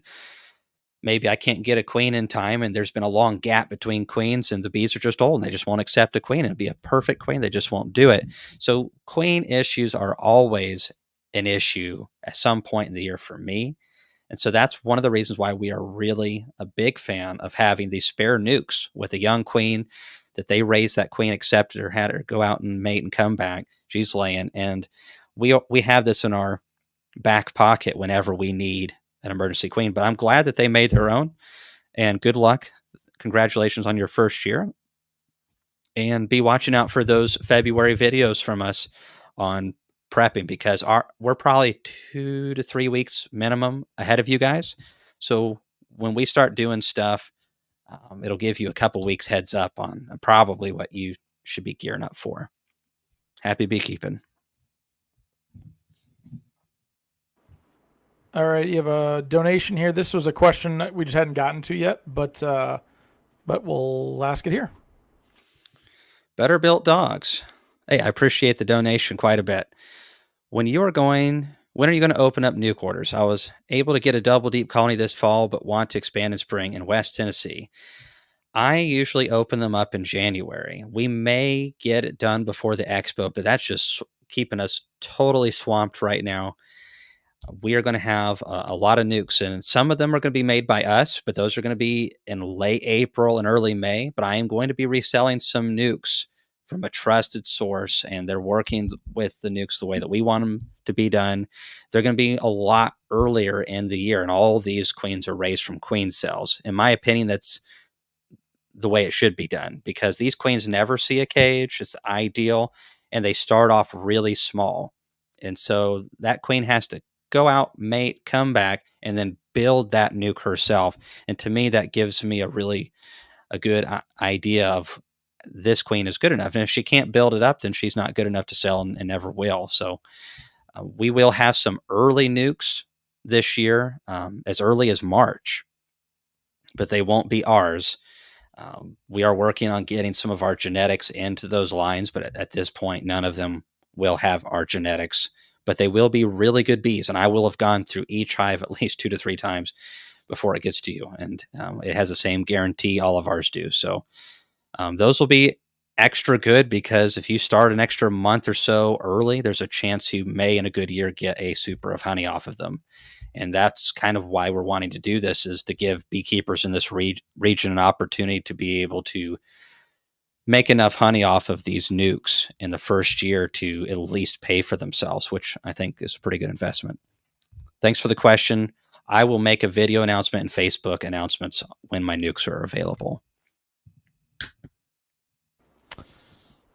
maybe I can't get a queen in time. And there's been a long gap between queens and the bees are just old and they just won't accept a queen. It'd be a perfect queen. They just won't do it. So queen issues are always an issue at some point in the year for me. And so that's one of the reasons why we are really a big fan of having these spare nukes with a young queen that they raised that queen, accepted her, had her go out and mate and come back. She's laying. And we have this in our back pocket whenever we need an emergency queen. But I'm glad that they made their own. And good luck. Congratulations on your first year. And be watching out for those February videos from us on prepping because we're probably 2 to 3 weeks minimum ahead of you guys. So when we start doing stuff, it'll give you a couple weeks heads up on probably what you should be gearing up for. Happy beekeeping. All right, you have a donation here. This was a question that we just hadn't gotten to yet, but we'll ask it here. Better built dogs. Hey, I appreciate the donation quite a bit. When are you going to open up nuke orders? I was able to get a double deep colony this fall, but want to expand in spring in West Tennessee. I usually open them up in January. We may get it done before the expo, but that's just keeping us totally swamped right now. We are going to have a lot of nukes, and some of them are going to be made by us, but those are going to be in late April and early May. But I am going to be reselling some nukes from a trusted source, and they're working with the nukes the way that we want them to be done. They're going to be a lot earlier in the year, and all these queens are raised from queen cells. In my opinion, that's the way it should be done because these queens never see a cage. It's ideal, and they start off really small. And so that queen has to go out, mate, come back, and then build that nuke herself. And to me, that gives me a good idea of this queen is good enough. And if she can't build it up, then she's not good enough to sell and never will. So We will have some early nukes this year, as early as March, but they won't be ours. We are working on getting some of our genetics into those lines, but at this point, none of them will have our genetics. But they will be really good bees, and I will have gone through each hive at least 2 to 3 times before it gets to you. And it has the same guarantee all of ours do. So those will be extra good, because if you start an extra month or so early, there's a chance you may, in a good year, get a super of honey off of them. And that's kind of why we're wanting to do this, is to give beekeepers in this region an opportunity to be able to make enough honey off of these nukes in the first year to at least pay for themselves, which I think is a pretty good investment. Thanks for the question. I will make a video announcement and Facebook announcements when my nukes are available.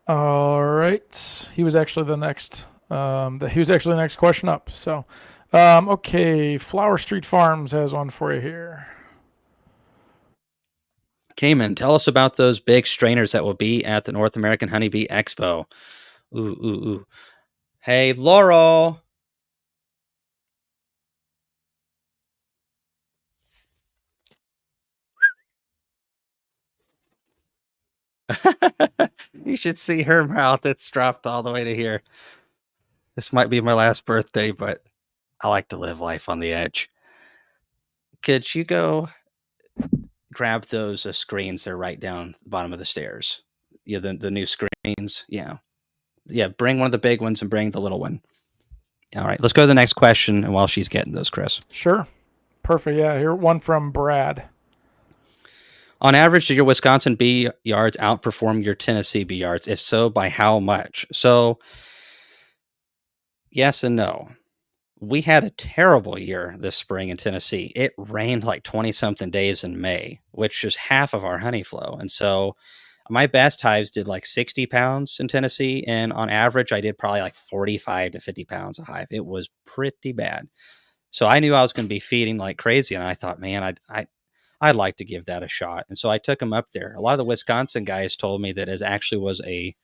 All right. He was actually the next. He was actually the next question up. So, okay. Flower Street Farms has one for you here. Cayman, tell us about those big strainers that will be at the North American Honeybee Expo. Ooh. Hey, Laurel. You should see her mouth. It's dropped all the way to here. This might be my last birthday, but I like to live life on the edge. Could you go grab those screens? They're right down the bottom of the stairs. Yeah, the new screens. Yeah. Bring one of the big ones and bring the little one. All right, let's go to the next question. And while she's getting those, Chris. Sure. Perfect. Yeah. Here, one from Brad. On average, do your Wisconsin bee yards outperform your Tennessee bee yards? If so, by how much? So, yes and no. We had a terrible year this spring in Tennessee. It rained like 20 something days in May, which is half of our honey flow. And so my best hives did like 60 pounds in Tennessee. And on average, I did probably like 45 to 50 pounds a hive. It was pretty bad. So I knew I was going to be feeding like crazy. And I thought, man, I'd like to give that a shot. And so I took them up there. A lot of the Wisconsin guys told me that it actually was a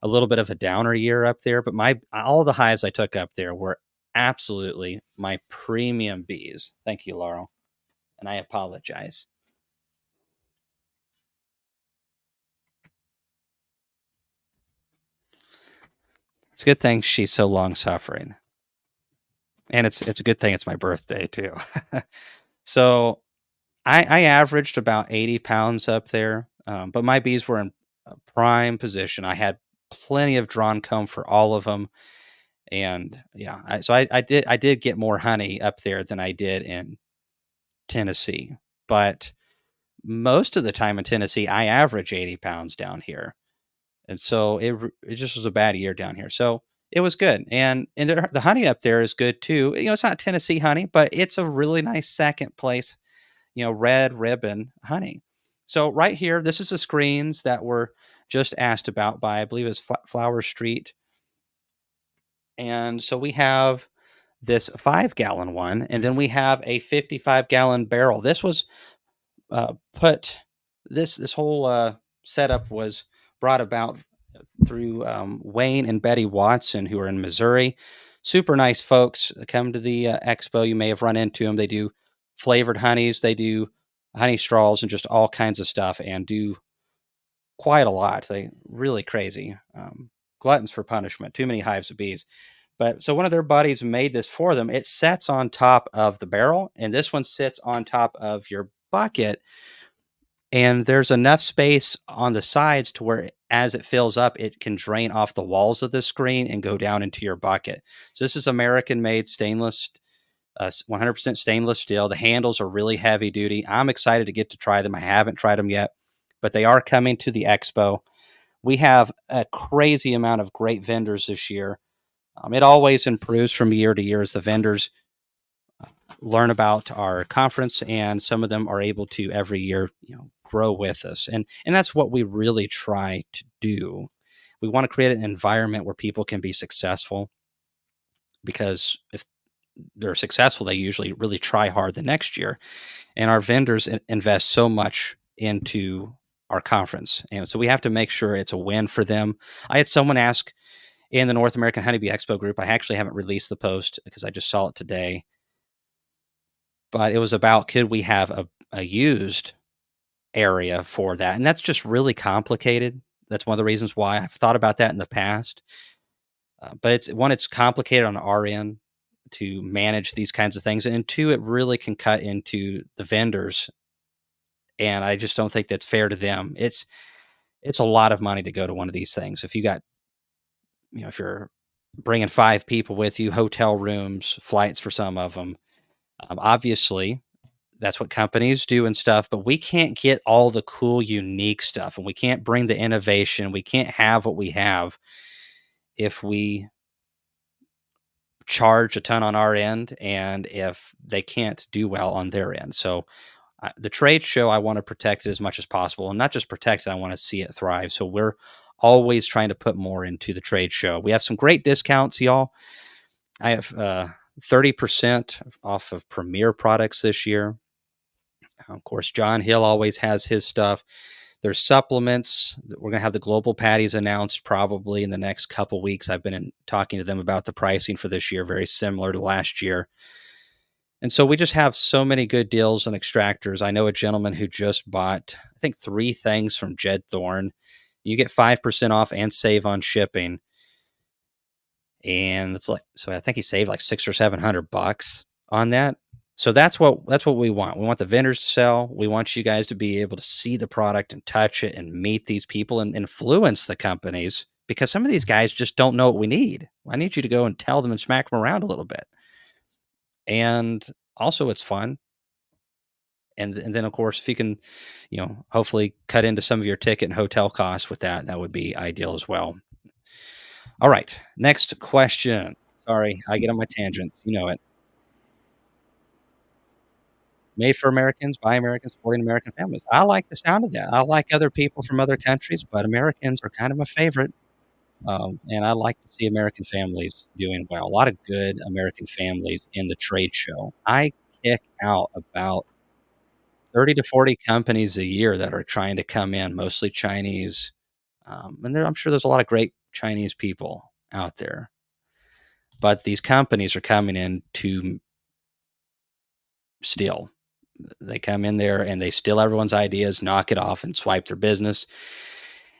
little bit of a downer year up there, but all the hives I took up there were absolutely my premium bees. Thank you, Laurel. And I apologize. It's a good thing she's so long suffering. And it's a good thing it's my birthday too. So I averaged about 80 pounds up there, but my bees were in a prime position. I had plenty of drawn comb for all of them. And yeah, I did get more honey up there than I did in Tennessee, but most of the time in Tennessee, I average 80 pounds down here. And so it just was a bad year down here. So it was good. And the honey up there is good too. It's not Tennessee honey, but it's a really nice second place, red ribbon honey. So right here, this is the screens that were just asked about by, I believe it's Flower Street. And so we have this 5-gallon one, and then we have a 55-gallon barrel. This was put this whole setup was brought about through Wayne and Betty Watson, who are in Missouri. Super nice folks. Come to the expo. You may have run into them. They do flavored honeys. They do honey straws and just all kinds of stuff, and do quite a lot. They really crazy. Gluttons for punishment. Too many hives of bees. But so one of their buddies made this for them. It sets on top of the barrel, and this one sits on top of your bucket. And there's enough space on the sides to where, as it fills up, it can drain off the walls of the screen and go down into your bucket. So this is American-made stainless, 100% stainless steel. The handles are really heavy duty. I'm excited to get to try them. I haven't tried them yet, but they are coming to the expo. We have a crazy amount of great vendors this year. It always improves from year to year as the vendors learn about our conference, and some of them are able to every year, grow with us. And that's what we really try to do. We want to create an environment where people can be successful, because if they're successful, they usually really try hard the next year. And our vendors invest so much into our conference. And so we have to make sure it's a win for them. I had someone ask in the North American Honeybee Expo group. I actually haven't released the post because I just saw it today. But it was about, could we have a used area for that? And that's just really complicated. That's one of the reasons why I've thought about that in the past. But it's complicated on our end to manage these kinds of things, and two, it really can cut into the vendors, and I just don't think that's fair to them. It's a lot of money to go to one of these things. If you got, if you're bringing 5 people with you, hotel rooms, flights for some of them, obviously that's what companies do and stuff, but we can't get all the cool, unique stuff, and we can't bring the innovation. We can't have what we have if we charge a ton on our end and if they can't do well on their end. So the trade show, I want to protect it as much as possible, and not just protect it, I want to see it thrive. So we're always trying to put more into the trade show. We have some great discounts, y'all. I have 30% off of Premier products this year. Of course, John Hill always has his stuff. There's supplements. We're going to have the global patties announced probably in the next couple weeks. I've been talking to them about the pricing for this year, very similar to last year. And so we just have so many good deals on extractors. I know a gentleman who just bought, I think, 3 things from Jed Thorne. You get 5% off and save on shipping. And it's like, so I think he saved like $600 or $700 on that. So that's what we want. We want the vendors to sell. We want you guys to be able to see the product and touch it and meet these people and influence the companies, because some of these guys just don't know what we need. I need you to go and tell them and smack them around a little bit. And also it's fun. And then of course, if you can, hopefully cut into some of your ticket and hotel costs with that, that would be ideal as well. All right. Next question. Sorry, I get on my tangents. You know it. Made for Americans, by Americans, supporting American families. I like the sound of that. I like other people from other countries, but Americans are kind of my favorite. And I like to see American families doing well. A lot of good American families in the trade show. I kick out about 30 to 40 companies a year that are trying to come in, mostly Chinese. And I'm sure there's a lot of great Chinese people out there. But these companies are coming in to steal. They come in there and they steal everyone's ideas, knock it off, and swipe their business.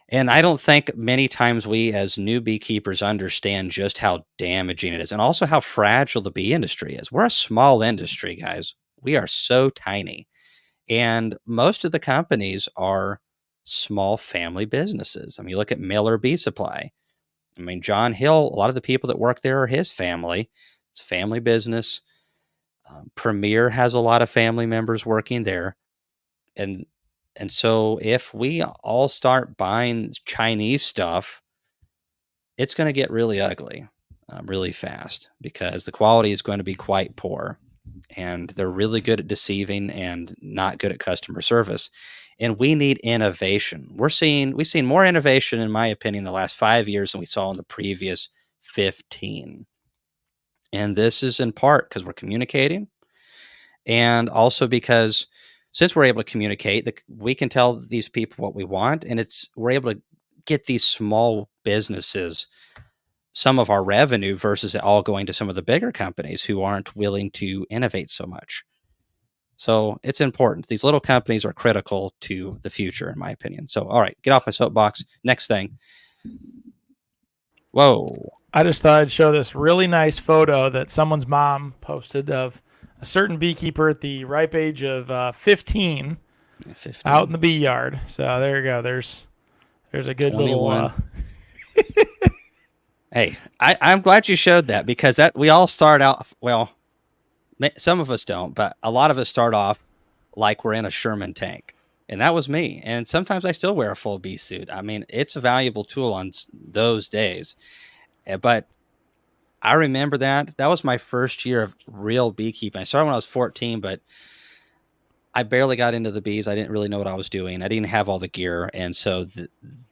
And I don't think many times we as new beekeepers understand just how damaging it is, and also how fragile the bee industry is. We're a small industry, guys. We are so tiny. And most of the companies are small family businesses. I mean, you look at Miller Bee Supply. I mean, John Hill, a lot of the people that work there are his family. It's a family business. Premier has a lot of family members working there. And so if we all start buying Chinese stuff, it's going to get really ugly really fast, because the quality is going to be quite poor. And they're really good at deceiving and not good at customer service. And we need innovation. We've seen more innovation, in my opinion, the last 5 years than we saw in the previous 15. And this is in part because we're communicating, and also because since we're able to communicate, we can tell these people what we want, and we're able to get these small businesses some of our revenue versus it all going to some of the bigger companies who aren't willing to innovate so much. So it's important. These little companies are critical to the future, in my opinion. So, all right, get off my soapbox. Next thing. Whoa. I just thought I'd show this really nice photo that someone's mom posted of a certain beekeeper at the ripe age of 15, 15. out in the bee yard. So there you go. There's a good 21. little. Hey, I'm glad you showed that, because we all start out, well, some of us don't, but a lot of us start off like we're in a Sherman tank. And that was me. And sometimes I still wear a full bee suit. I mean, it's a valuable tool on those days. But I remember that was my first year of real beekeeping. I started when I was 14, but I barely got into the bees. I didn't really know what I was doing. I didn't have all the gear. And so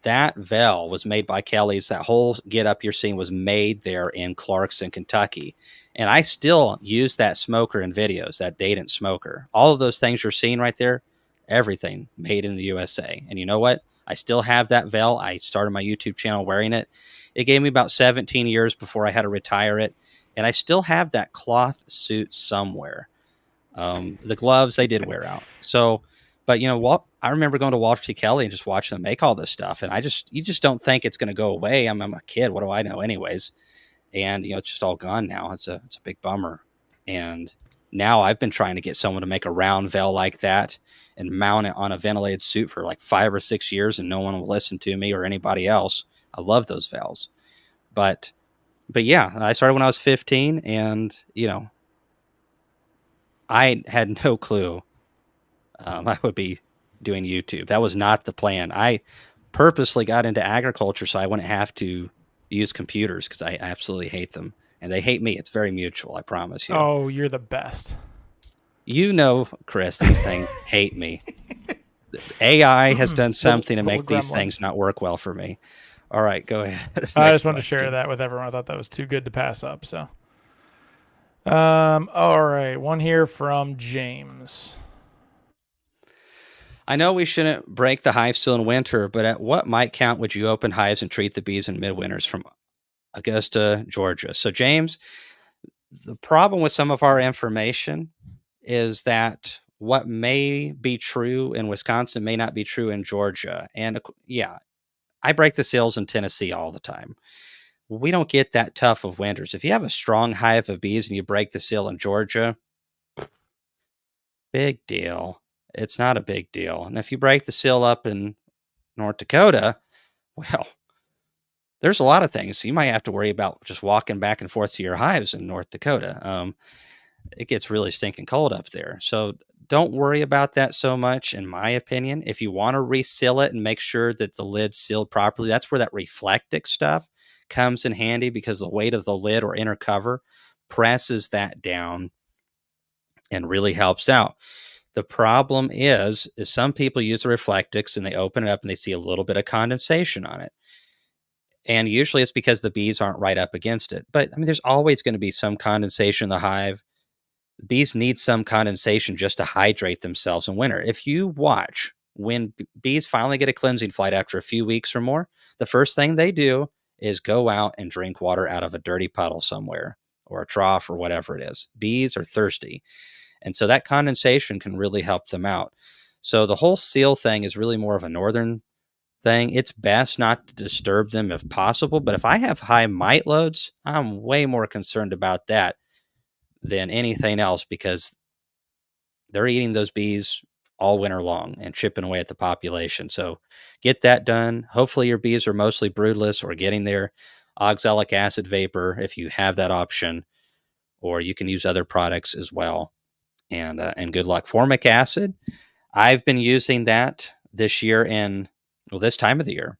that veil was made by Kelly's. That whole get up you're seeing was made there in Clarkson, Kentucky. And I still use that smoker in videos, that Dadant smoker. All of those things you're seeing right there, everything made in the USA. And you know what? I still have that veil. I started my YouTube channel wearing it. It gave me about 17 years before I had to retire it. And I still have that cloth suit somewhere. The gloves, they did wear out. So, but I remember going to Walter T. Kelly and just watching them make all this stuff. And you just don't think it's going to go away. I'm a kid. What do I know anyways? And, it's just all gone now. It's a big bummer. And now I've been trying to get someone to make a round veil like that and mount it on a ventilated suit for like 5 or 6 years, and no one will listen to me or anybody else. I love those veils. But yeah, I started when I was 15, and, I had no clue I would be doing YouTube. That was not the plan. I purposely got into agriculture so I wouldn't have to use computers, because I absolutely hate them. And they hate me. It's very mutual, I promise you. Oh, you're the best. Chris, these things hate me. AI has done something to make little these things not work well for me. All right, go ahead. I just wanted to share that with everyone. I thought that was too good to pass up. So, all right, one here from James. I know we shouldn't break the hive seal in winter, but at what mite count would you open hives and treat the bees in midwinters? From Augusta, Georgia. So, James, the problem with some of our information is that what may be true in Wisconsin may not be true in Georgia. And yeah, I break the seals in Tennessee all the time. We don't get that tough of winters. If you have a strong hive of bees and you break the seal in Georgia, big deal. It's not a big deal. And if you break the seal up in North Dakota, well, there's a lot of things. You might have to worry about just walking back and forth to your hives in North Dakota. It gets really stinking cold up there. So don't worry about that so much, in my opinion. If you want to reseal it and make sure that the lid's sealed properly, that's where that reflectic stuff comes in handy, because the weight of the lid or inner cover presses that down and really helps out. The problem is some people use the reflectix and they open it up and they see a little bit of condensation on it. And usually it's because the bees aren't right up against it. But I mean, there's always going to be some condensation in the hive. Bees need some condensation just to hydrate themselves in winter. If you watch, when bees finally get a cleansing flight after a few weeks or more, the first thing they do is go out and drink water out of a dirty puddle somewhere, or a trough, or whatever it is. Bees are thirsty. And so that condensation can really help them out. So the whole seal thing is really more of a northern thing. It's best not to disturb them if possible. But if I have high mite loads, I'm way more concerned about that than anything else, because they're eating those bees all winter long and chipping away at the population. So get that done. Hopefully your bees are mostly broodless or getting their oxalic acid vapor if you have that option, or you can use other products as well. And good luck. Formic acid, I've been using that this year this time of the year.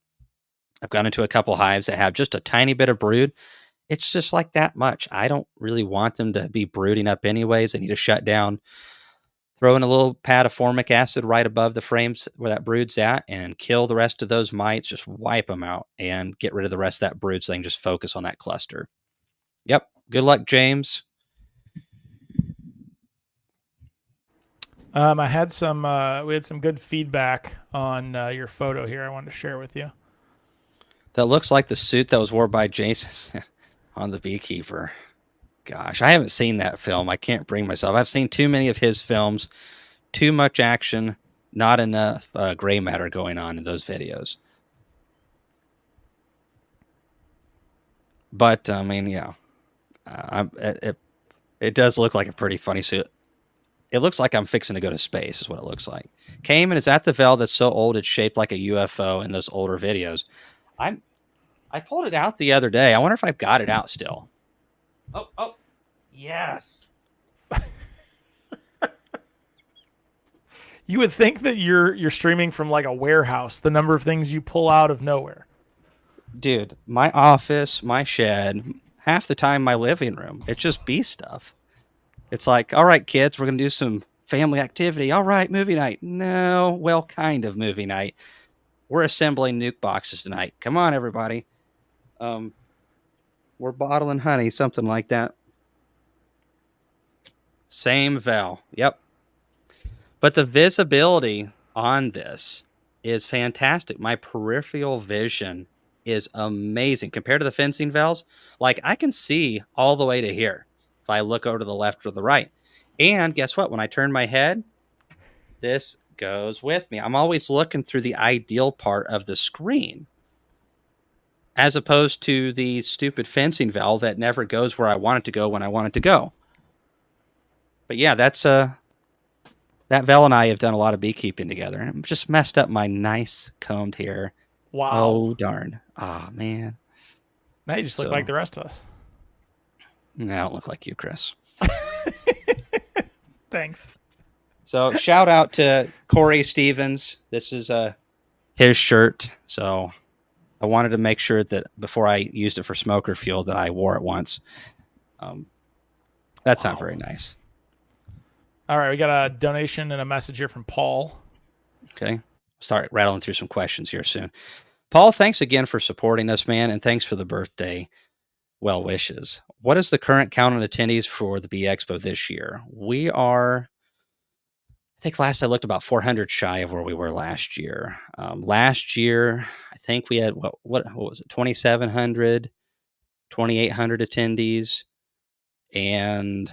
I've gone into a couple hives that have just a tiny bit of brood. It's just like that much. I don't really want them to be brooding up anyways. They need to shut down. Throw in a little pad of formic acid right above the frames where that brood's at and kill the rest of those mites. Just wipe them out and get rid of the rest of that brood so they can just focus on that cluster. Yep. Good luck, James. I had we had some good feedback on your photo here. I wanted to share with you. That looks like the suit that was worn by Jason on The Beekeeper. Gosh, I haven't seen that film. I can't bring myself. I've seen too many of his films, too much action, not enough gray matter going on in those videos. But I mean, yeah, it does look like a pretty funny suit. It looks like I'm fixing to go to space, is what it looks like. Cayman, is that the veil that's so old it's shaped like a UFO in those older videos? I pulled it out the other day. I wonder if I've got it out still. Oh, yes. You would think that you're streaming from like a warehouse, the number of things you pull out of nowhere. Dude, my office, my shed, half the time my living room, it's just bee stuff. It's like, all right, kids, we're going to do some family activity. All right, movie night. No, well, kind of movie night. We're assembling nuke boxes tonight. Come on, everybody. We're bottling honey, something like that. Same veil. Yep. But the visibility on this is fantastic. My peripheral vision is amazing compared to the fencing valves. Like I can see all the way to here if I look over to the left or the right. And guess what? When I turn my head, this goes with me. I'm always looking through the ideal part of the screen as opposed to the stupid fencing valve that never goes where I want it to go when I want it to go. But yeah, that's that Vel and I have done a lot of beekeeping together, and I've just messed up my nice combed hair. Wow. Oh darn! Ah man. Now you just look like So the rest of us. I don't look like you, Chris. Thanks. So shout out to Corey Stevens. This is his shirt. So I wanted to make sure that before I used it for smoker fuel that I wore it once. That's not very nice. All right, we got a donation and a message here from Paul. Okay. Start rattling through some questions here soon. Paul, thanks again for supporting us, man, and thanks for the birthday well wishes. What is the current count on attendees for the Bee Expo this year? We are, I think last I looked, about 400 shy of where we were last year. Last year, I think we had, what was it, 2,700, 2,800 attendees, and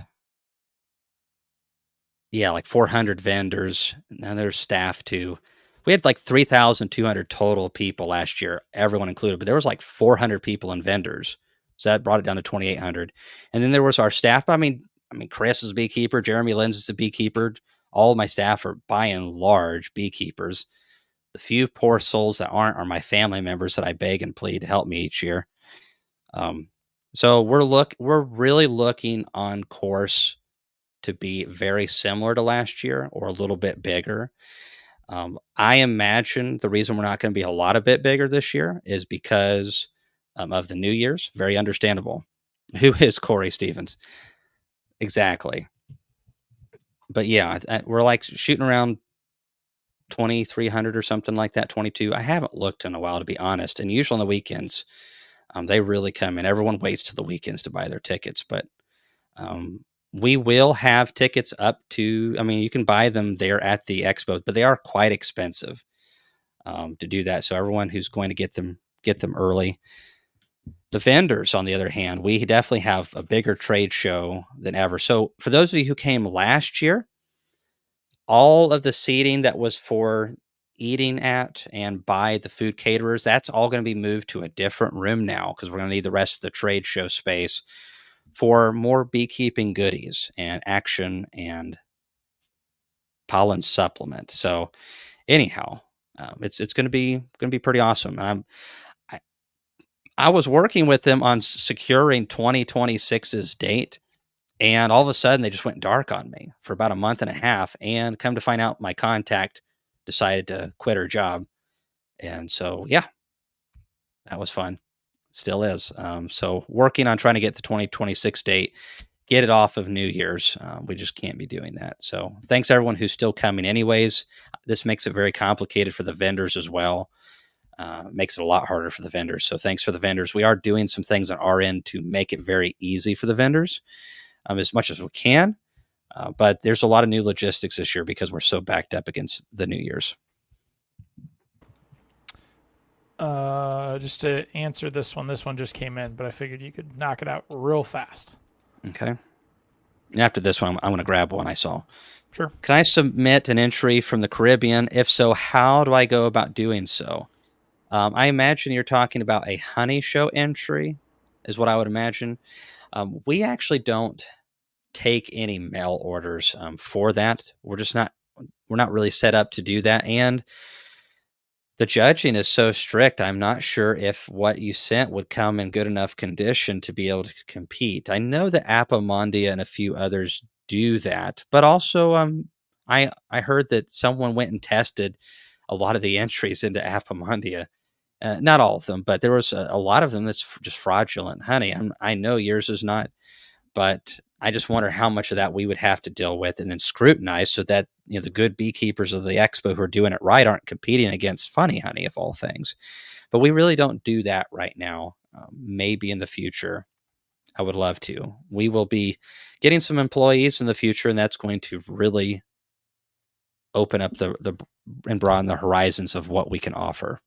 yeah, like 400 vendors, and there's staff too. We had like 3,200 total people last year, everyone included, but there was like 400 people and vendors. So that brought it down to 2,800. And then there was our staff. I mean, Chris is a beekeeper. Jeremy Lenz is a beekeeper. All of my staff are by and large beekeepers. The few poor souls that aren't are my family members that I beg and plead to help me each year. So we're really looking on course to be very similar to last year or a little bit bigger. I imagine the reason we're not going to be a lot a bit bigger this year is because of the New Year's. Very understandable. Who is Corey Stevens? Exactly. But yeah, we're like shooting around 2,300 or something like that, 22. I haven't looked in a while, to be honest. And usually on the weekends, they really come in. Everyone waits to the weekends to buy their tickets, but we will have tickets up to, I mean, you can buy them there at the expo, but they are quite expensive to do that. So everyone who's going to get them early. The vendors, on the other hand, we definitely have a bigger trade show than ever. So for those of you who came last year, all of the seating that was for eating at and by the food caterers, that's all going to be moved to a different room now because we're going to need the rest of the trade show space for more beekeeping goodies and action and pollen supplement. So anyhow, it's going to be pretty awesome. I was working with them on securing 2026's date, and all of a sudden they just went dark on me for about a month and a half. And come to find out, my contact decided to quit her job, and so yeah, that was fun. Still is. So working on trying to get the 2026 date, get it off of New Year's. We just can't be doing that. So thanks everyone who's still coming anyways. This makes it very complicated for the vendors as well. Makes it a lot harder for the vendors. So thanks for the vendors. We are doing some things on our end to make it very easy for the vendors as much as we can. But there's a lot of new logistics this year because we're so backed up against the New Year's. Just to answer this one just came in, but I figured you could knock it out real fast. Okay. After this one, I'm going to grab one I saw. Sure. Can I submit an entry from the Caribbean? If so, how do I go about doing so? I imagine you're talking about a honey show entry, is what I would imagine. We actually don't take any mail orders for that. We're not really set up to do that. And the judging is so strict. I'm not sure if what you sent would come in good enough condition to be able to compete. I know that Appomondia and a few others do that, but also I heard that someone went and tested a lot of the entries into Appomondia. Not all of them, but there was a lot of them that's just fraudulent honey. I know yours is not, but I just wonder how much of that we would have to deal with and then scrutinize so that the good beekeepers of the expo who are doing it right aren't competing against funny honey of all things. But we really don't do that right now. Maybe in the future, I would love to. We will be getting some employees in the future, and that's going to really open up and broaden the horizons of what we can offer.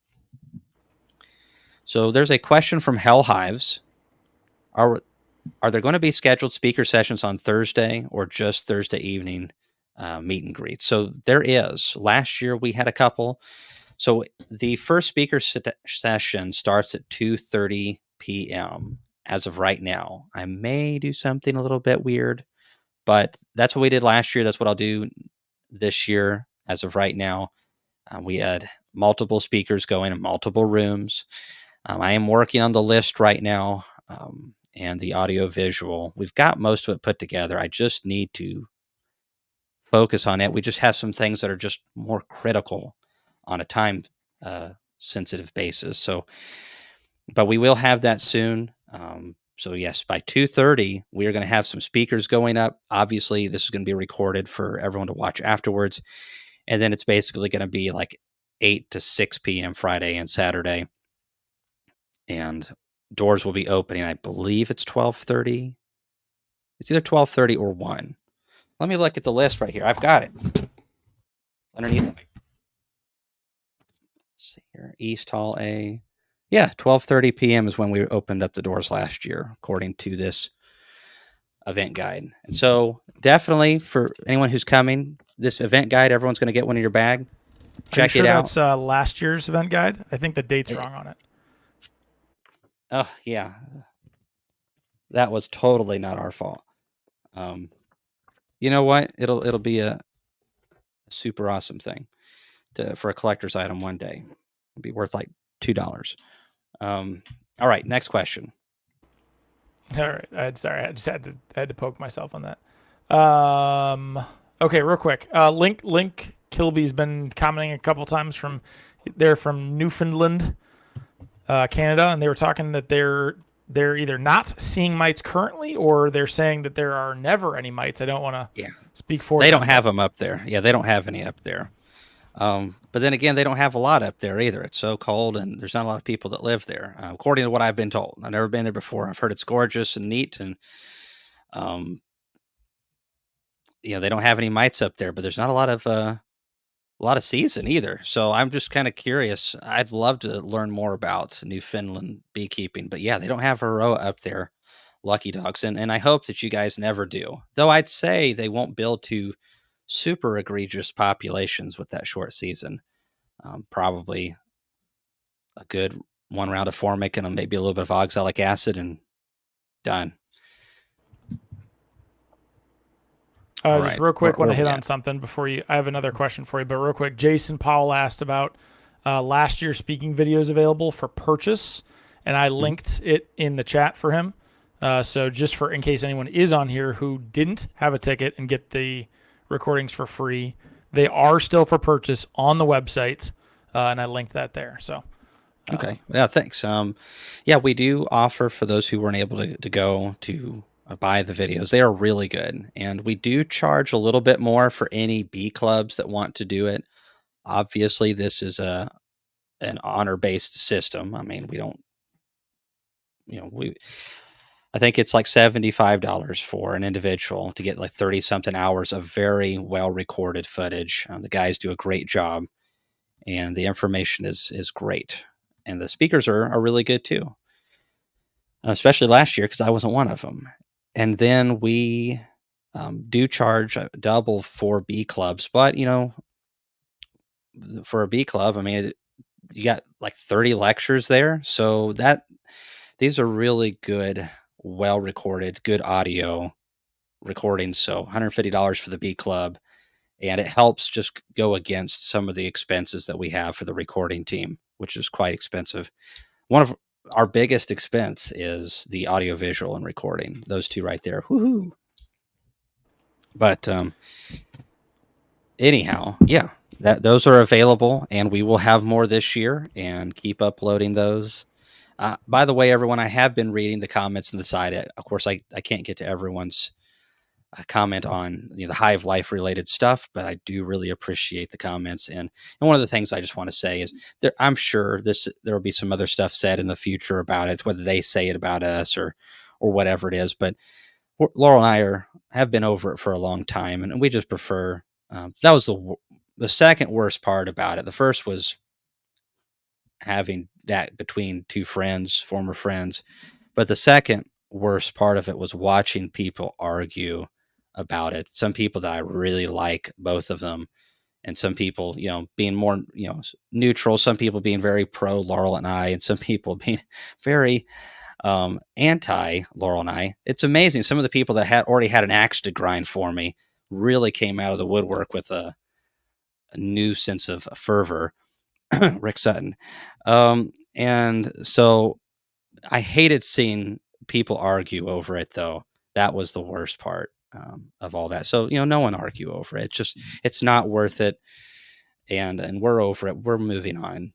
So there's a question from Hell Hives. Are there going to be scheduled speaker sessions on Thursday or just Thursday evening meet and greet? So there is. Last year we had a couple. So the first speaker session starts at 2:30 p.m. as of right now. I may do something a little bit weird, but that's what we did last year. That's what I'll do this year as of right now. We had multiple speakers going in multiple rooms. I am working on the list right now and the audio visual. We've got most of it put together. I just need to focus on it. We just have some things that are just more critical on a time sensitive basis. So, but we will have that soon. So yes, by 2:30, we are going to have some speakers going up. Obviously, this is going to be recorded for everyone to watch afterwards. And then it's basically going to be like 8 to 6 p.m. Friday and Saturday. And doors will be opening. I believe it's 12:30. It's either 12:30 or 1. Let me look at the list right here. I've got it underneath. Let's see here. East Hall A. Yeah, 12:30 p.m. is when we opened up the doors last year, according to this event guide. And so definitely for anyone who's coming, this event guide, everyone's going to get one in your bag. Check it out. That's last year's event guide. I think the date's wrong on it. Oh yeah, that was totally not our fault. You know what? It'll be a super awesome thing for a collector's item one day. It'll be worth like $2. All right, next question. All right, I just had to poke myself on that. Okay, real quick. Link Kilby's been commenting a couple times from Newfoundland, Canada, and they were talking that they're either not seeing mites currently or they're saying that there are never any mites. I don't want to speak for them. They don't have them up there. Yeah, they don't have any up there. But then again, they don't have a lot up there either. It's so cold and there's not a lot of people that live there, according to what I've been told. I've never been there before. I've heard it's gorgeous and neat, and they don't have any mites up there, but there's not a lot of season either. So I'm just kind of curious. I'd love to learn more about Newfoundland beekeeping, but yeah, they don't have varroa up there. Lucky dogs. And I hope that you guys never do. Though I'd say they won't build to super egregious populations with that short season. Probably a good one round of formic and maybe a little bit of oxalic acid and done. Just real quick, want to hit on something before you. I have another question for you, but real quick, Jason Powell asked about last year's speaking videos available for purchase, and I linked it in the chat for him. So just in case anyone is on here who didn't have a ticket and get the recordings for free, they are still for purchase on the website, and I linked that there. So. Okay. Yeah, thanks. We do offer for those who weren't able to go to buy the videos. They are really good. And we do charge a little bit more for any bee clubs that want to do it. Obviously, this is an honor-based system. I mean, we don't, I think it's like $75 for an individual to get like 30-something hours of very well-recorded footage. The guys do a great job, and the information is great. And the speakers are really good too, especially last year because I wasn't one of them. And then we do charge double for bee clubs, but for a bee club, I mean, you got like 30 lectures there, so these are really good, well-recorded, good audio recordings. So $150 for the bee club, and it helps just go against some of the expenses that we have for the recording team, which is quite expensive. One of our biggest expense is the audio, visual, and recording. Those two right there. Woohoo! But anyhow, yeah, those are available, and we will have more this year and keep uploading those. By the way, everyone, I have been reading the comments on the side. Of course, I can't get to everyone's comment on the Hive life related stuff, but I do really appreciate the comments. And one of the things I just want to say is I'm sure there will be some other stuff said in the future about it, whether they say it about us or whatever it is. But Laurel and I have been over it for a long time, and we just prefer. That was the second worst part about it, the first was having that between two friends, former friends, but the second worst part of it was watching people argue about it. Some people that I really like, both of them, and some people, being more, neutral, some people being very pro Laurel and I, and some people being very anti Laurel and I. It's amazing. Some of the people that had already had an axe to grind for me really came out of the woodwork with a new sense of fervor. Rick Sutton. And so I hated seeing people argue over it, though. That was the worst part of all that. So, no one argue over it. It's not worth it. And we're over it. We're moving on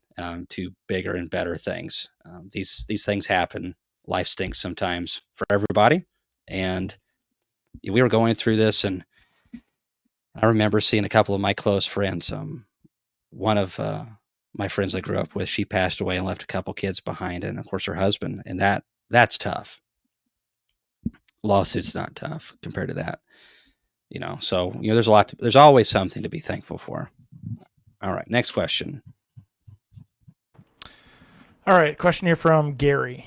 to bigger and better things. These things happen. Life stinks sometimes for everybody. And we were going through this, and I remember seeing a couple of my close friends. One of my friends I grew up with, she passed away and left a couple kids behind, and of course her husband, and that's tough. Lawsuit's not tough compared to that, so there's always something to be thankful for. All right, next question. All right, question here from Gary.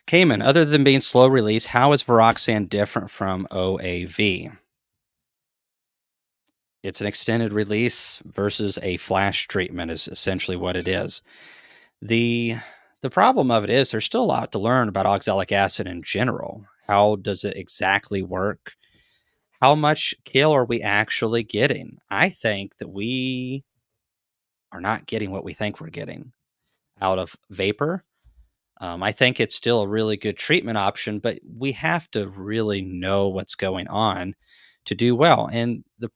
Cayman, other than being slow release, how is Viroxan different from OAV? It's an extended release versus a flash treatment is essentially what it is. The problem of it is there's still a lot to learn about oxalic acid in general. How does it exactly work? How much kill are we actually getting? I think that we are not getting what we think we're getting out of vapor. I think it's still a really good treatment option, but we have to really know what's going on to do well. And the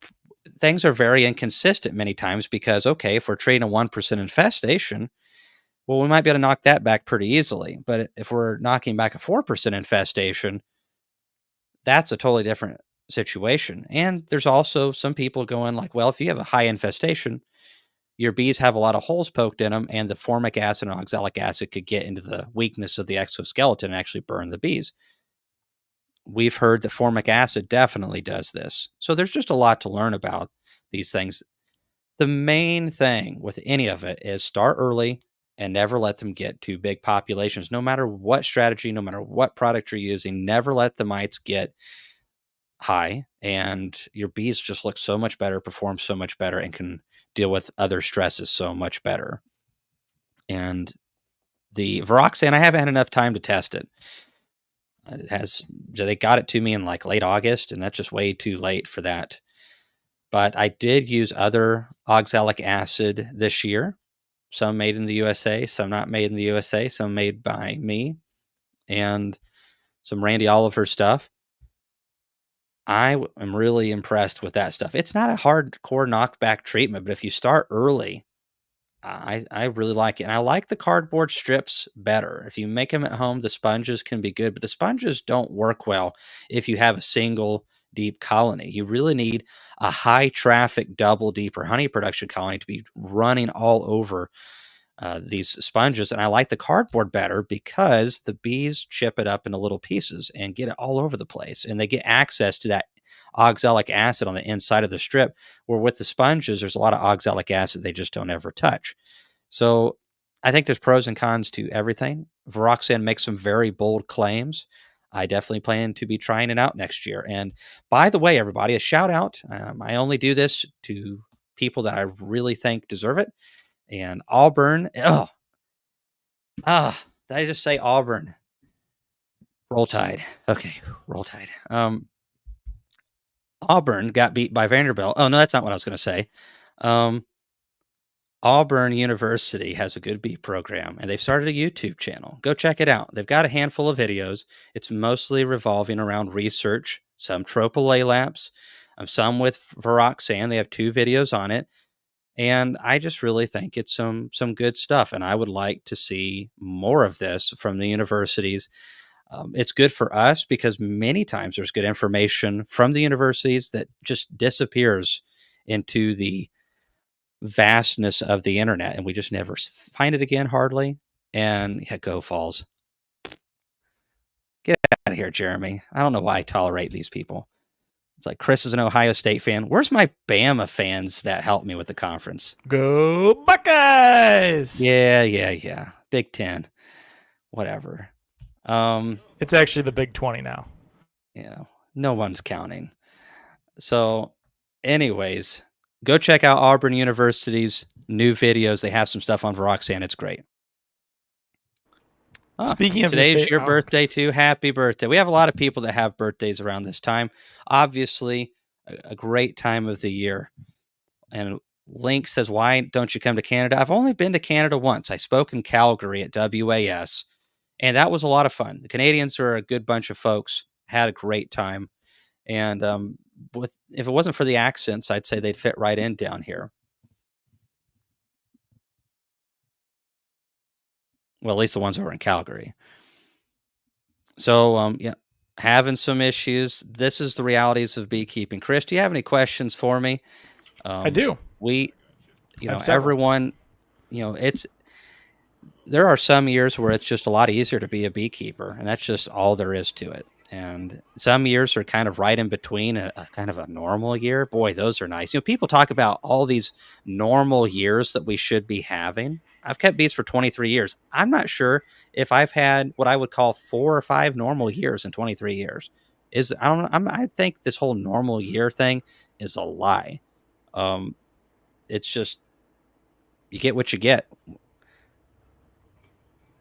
things are very inconsistent many times because, okay, if we're treating a 1% infestation, well, we might be able to knock that back pretty easily. But if we're knocking back a 4% infestation, that's a totally different situation. And there's also some people going like, well, if you have a high infestation, your bees have a lot of holes poked in them, and the formic acid and oxalic acid could get into the weakness of the exoskeleton and actually burn the bees. We've heard that formic acid definitely does this. So there's just a lot to learn about these things. The main thing with any of it is start early and never let them get to big populations. No matter what strategy, no matter what product you're using, never let the mites get high, and your bees just look so much better, perform so much better, and can deal with other stresses so much better. And the Viroxan, I haven't had enough time to test it. They got it to me in like late August, and that's just way too late for that. But I did use other oxalic acid this year. Some made in the USA, some not made in the USA, some made by me, and some Randy Oliver stuff. I am really impressed with that stuff. It's not a hardcore knockback treatment, but if you start early, I really like it. And I like the cardboard strips better. If you make them at home, the sponges can be good, but the sponges don't work well if you have a single deep colony. You really need a high traffic double deeper honey production colony to be running all over these sponges. And I like the cardboard better because the bees chip it up into little pieces and get it all over the place. And they get access to that oxalic acid on the inside of the strip, where with the sponges, there's a lot of oxalic acid they just don't ever touch. So I think there's pros and cons to everything. Viroxan makes some very bold claims. I definitely plan to be trying it out next year. And by the way, everybody, a shout out. I only do this to people that I really think deserve it. And Auburn, did I just say Auburn? Roll Tide. Okay, Roll Tide. Auburn got beat by Vanderbilt. Oh, no, that's not what I was going to say. Auburn University has a good bee program, and they've started a YouTube channel. Go check it out. They've got a handful of videos. It's mostly revolving around research, some tropolalaps, some with Viroxan. They have 2 videos on it. And I just really think it's some good stuff. And I would like to see more of this from the universities. It's good for us because many times there's good information from the universities that just disappears into the vastness of the internet, and we just never find it again hardly. And yeah, go Falls. Get out of here, Jeremy. I don't know why I tolerate these people. It's like Chris is an Ohio State fan. Where's my Bama fans that helped me with the conference? Go Buckeyes! Yeah. Big 10. Whatever. It's actually the Big 20 now. Yeah, no one's counting. So, anyways, go check out Auburn University's new videos. They have some stuff on Viroxan. It's great. Speaking of today's your birthday too. Happy birthday. We have a lot of people that have birthdays around this time. Obviously, a great time of the year. And Link says, why don't you come to Canada? I've only been to Canada once. I spoke in Calgary at WAS, and that was a lot of fun. The Canadians are a good bunch of folks. Had a great time. And if it wasn't for the accents, I'd say they'd fit right in down here. Well, at least the ones who are in Calgary. So, yeah, having some issues. This is the realities of beekeeping. Chris, do you have any questions for me? I do. Everyone, there are some years where it's just a lot easier to be a beekeeper, and that's just all there is to it. And some years are kind of right in between a kind of a normal year. Boy, those are nice. People talk about all these normal years that we should be having. I've kept bees for 23 years. I'm not sure if I've had what I would call 4 or 5 normal years in 23 years. I think this whole normal year thing is a lie. It's just, you get what you get.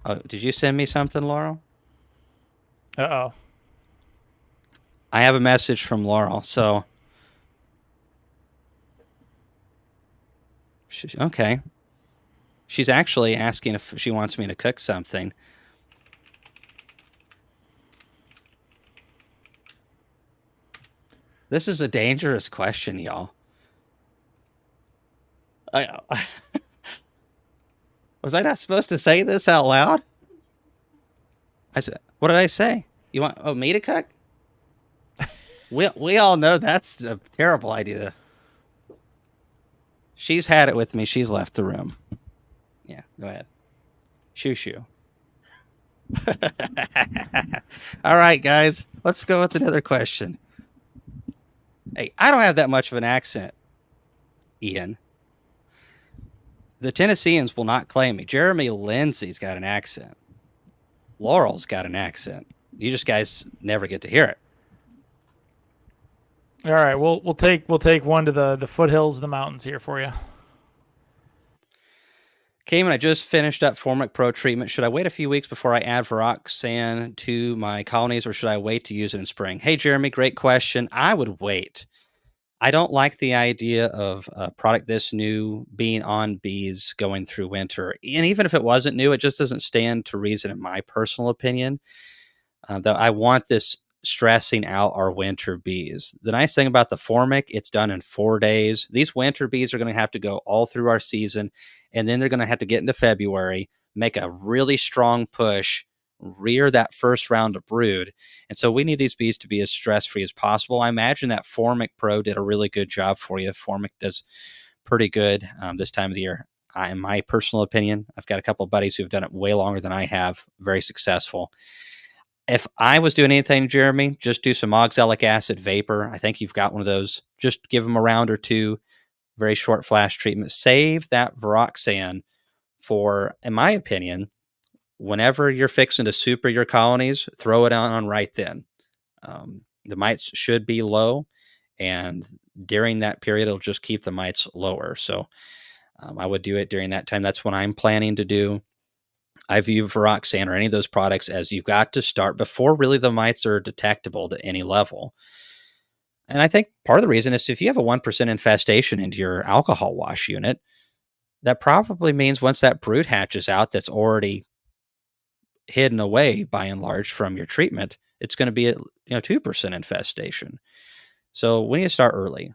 Oh, did you send me something, Laurel? Uh-oh. I have a message from Laurel, so okay. She's actually asking if she wants me to cook something. This is a dangerous question, y'all. Was I not supposed to say this out loud? I said, what did I say? You want me to cook? We all know that's a terrible idea. She's had it with me. She's left the room. Yeah, go ahead. Shoo. All right, guys. Let's go with another question. Hey, I don't have that much of an accent, Ian. The Tennesseans will not claim me. Jeremy Lindsay's got an accent. Laurel's got an accent. You just guys never get to hear it. All right, we'll take one to the foothills of the mountains here for you. Cayman, I just finished up Formic Pro treatment. Should I wait a few weeks before I add Viroxan to my colonies, or should I wait to use it in spring? Hey, Jeremy, great question. I would wait. I don't like the idea of a product this new being on bees going through winter. And even if it wasn't new, it just doesn't stand to reason, in my personal opinion. Though I want this stressing out our winter bees. The nice thing about the Formic, it's done in 4 days. These winter bees are going to have to go all through our season, and then they're going to have to get into February, make a really strong push, rear that first round of brood. And so we need these bees to be as stress-free as possible. I imagine that Formic Pro did a really good job for you. Formic does pretty good this time of the year. In my personal opinion, I've got a couple of buddies who've done it way longer than I have, very successful. If I was doing anything, Jeremy, just do some oxalic acid vapor. I think you've got one of those. Just give them a round or two, very short flash treatment. Save that Viroxan for, in my opinion, whenever you're fixing to super your colonies, throw it on right then. The mites should be low, and during that period, it'll just keep the mites lower. So I would do it during that time. That's what I'm planning to do. I view Viroxan or any of those products as you've got to start before really the mites are detectable to any level. And I think part of the reason is if you have a 1% infestation into your alcohol wash unit, that probably means once that brood hatches out that's already hidden away by and large from your treatment, it's going to be a 2% infestation. So we need to start early.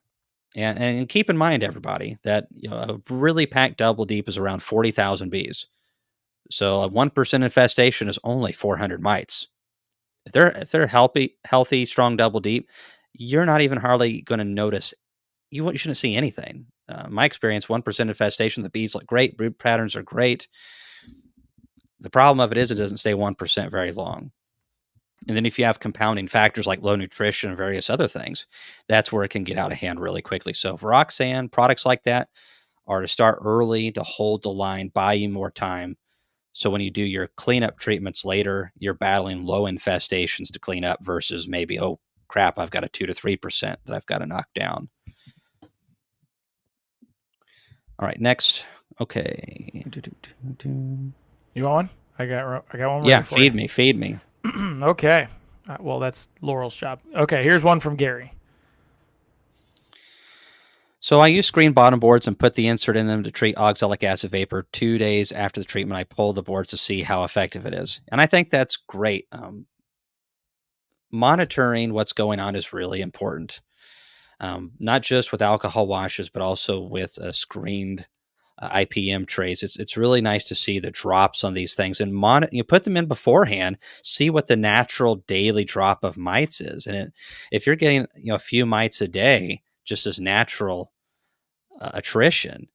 And keep in mind, everybody, that a really packed double deep is around 40,000 bees. So a 1% infestation is only 400 mites. If they're healthy, strong double deep, you're not even hardly going to notice. You shouldn't see anything. My experience, 1% infestation, the bees look great, brood patterns are great. The problem of it is it doesn't stay 1% very long. And then if you have compounding factors like low nutrition and various other things, that's where it can get out of hand really quickly. So Viroxan, products like that are to start early, to hold the line, buy you more time. So when you do your cleanup treatments later, you're battling low infestations to clean up versus maybe, oh crap, I've got a 2 to 3% that I've got to knock down. All right, next. Okay. You on? I got one. Yeah, feed me. Okay. Well, that's Laurel's job. Okay, here's one from Gary. So I use screen bottom boards and put the insert in them to treat oxalic acid vapor. 2 days after the treatment, I pulled the boards to see how effective it is. And I think that's great. Monitoring what's going on is really important. Not just with alcohol washes, but also with screened IPM trays. It's really nice to see the drops on these things and you put them in beforehand, see what the natural daily drop of mites is. And if you're getting a few mites a day, just as natural attrition,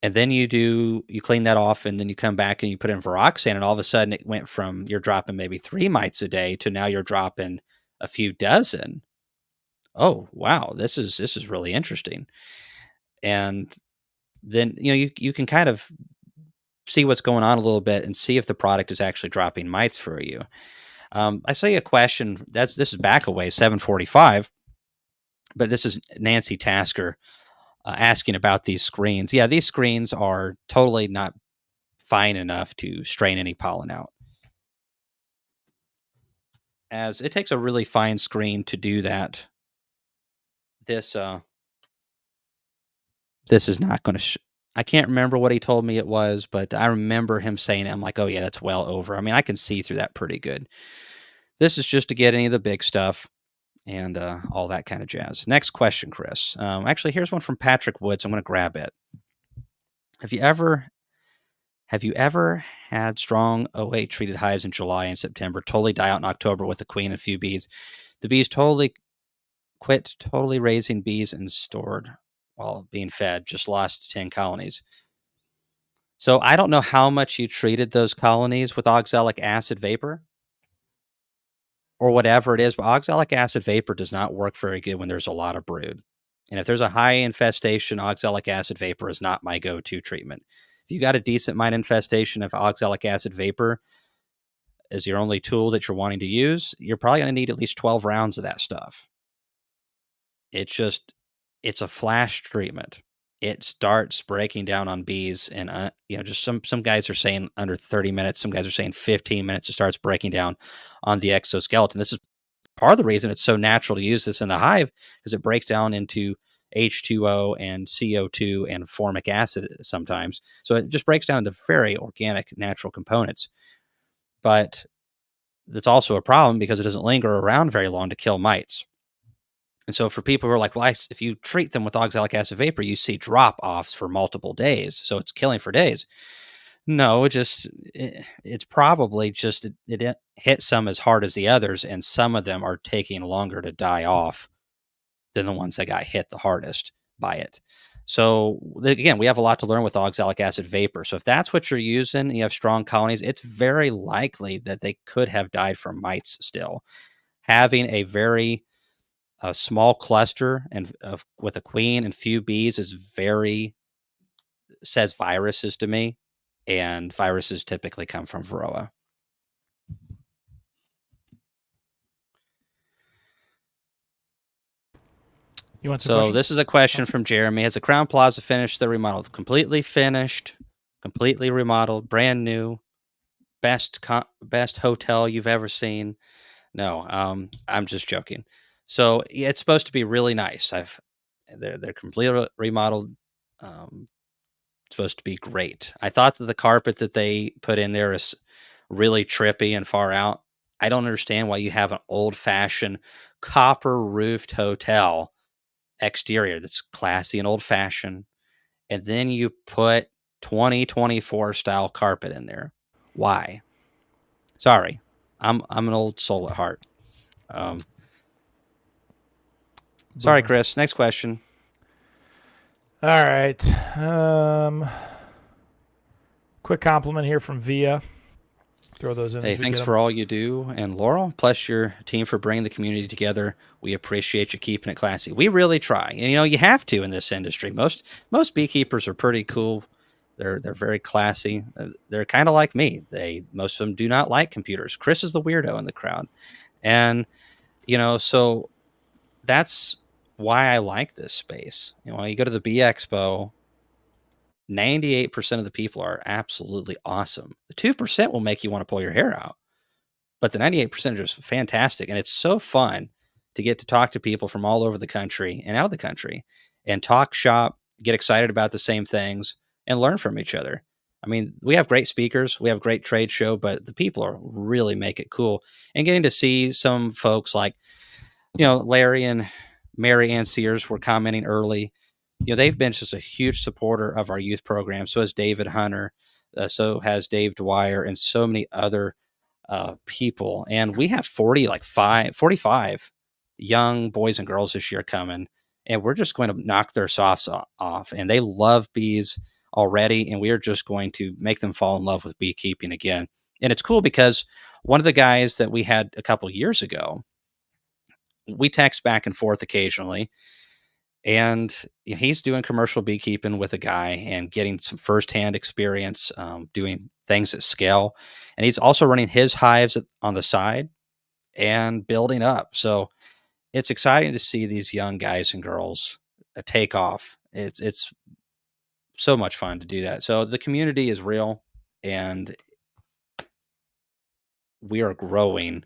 and then you clean that off, and then you come back and you put in Viroxan, and all of a sudden it went from you're dropping maybe 3 mites a day to now you're dropping a few dozen. Oh wow, this is really interesting. And then you can kind of see what's going on a little bit and see if the product is actually dropping mites for you. I saw a question. This is back away 745, but this is Nancy Tasker asking about these screens. Yeah, these screens are totally not fine enough to strain any pollen out, as it takes a really fine screen to do that. This is not going to. I can't remember what he told me it was, but I remember him saying it. I'm like, oh yeah, that's well over. I mean, I can see through that pretty good. This is just to get any of the big stuff and all that kind of jazz. Next question, Chris. Actually, here's one from Patrick Woods. I'm going to grab it. Have you ever had strong OA treated hives in July and September totally die out in October with a queen and a few bees? The bees totally quit raising bees and stored while being fed, just lost 10 colonies. So I don't know how much you treated those colonies with oxalic acid vapor or whatever it is, but oxalic acid vapor does not work very good when there's a lot of brood. And if there's a high infestation, oxalic acid vapor is not my go-to treatment. If you got a decent mite infestation of oxalic acid vapor as your only tool that you're wanting to use, you're probably going to need at least 12 rounds of that stuff. It's a flash treatment. It starts breaking down on bees, and just some guys are saying under 30 minutes. Some guys are saying 15 minutes. It starts breaking down on the exoskeleton. This is part of the reason it's so natural to use this in the hive, because it breaks down into H2O and CO2 and formic acid sometimes. So it just breaks down into very organic, natural components. But that's also a problem because it doesn't linger around very long to kill mites. And so for people who are like, well, if you treat them with oxalic acid vapor, you see drop-offs for multiple days. So it's killing for days. No, it's probably just it hit some as hard as the others, and some of them are taking longer to die off than the ones that got hit the hardest by it. So again, we have a lot to learn with oxalic acid vapor. So if that's what you're using and you have strong colonies, it's very likely that they could have died from mites still. Having a very small cluster and with a queen and few bees says viruses to me, and viruses typically come from Varroa. So this is a question from Jeremy. Has the Crown Plaza finished the remodel? Completely finished, completely remodeled, brand new, best hotel you've ever seen. No, I'm just joking. So it's supposed to be really nice. They're completely remodeled. It's supposed to be great. I thought that the carpet that they put in there is really trippy and far out. I don't understand why you have an old-fashioned copper roofed hotel exterior that's classy and old-fashioned, and then you put 2024 style carpet in there. Why? Sorry, I'm an old soul at heart. Sorry, Chris. Next question. All right. Quick compliment here from Via throw those in. Hey, thanks for all you do, and Laurel, plus your team for bringing the community together. We appreciate you keeping it classy. We really try, and you have to in this industry. Most beekeepers are pretty cool. They're very classy. They're kind of like me. Most of them do not like computers. Chris is the weirdo in the crowd, and so that's why I like this space. When you go to the Bee Expo, 98% of the people are absolutely awesome. The 2% will make you want to pull your hair out, but the 98% are just fantastic. And it's so fun to get to talk to people from all over the country and out of the country and talk shop, get excited about the same things, and learn from each other. I mean, we have great speakers, we have great trade show, but the people are really make it cool. And getting to see some folks like, Larry and Mary Ann Sears were commenting early. They've been just a huge supporter of our youth program. So has David Hunter. So has Dave Dwyer and so many other people. And we have 45 young boys and girls this year coming. And we're just going to knock their socks off. And they love bees already. And we are just going to make them fall in love with beekeeping again. And it's cool because one of the guys that we had a couple years ago, we text back and forth occasionally. And he's doing commercial beekeeping with a guy and getting some firsthand experience doing things at scale. And he's also running his hives on the side and building up. So it's exciting to see these young guys and girls take off. It's so much fun to do that. So the community is real, and we are growing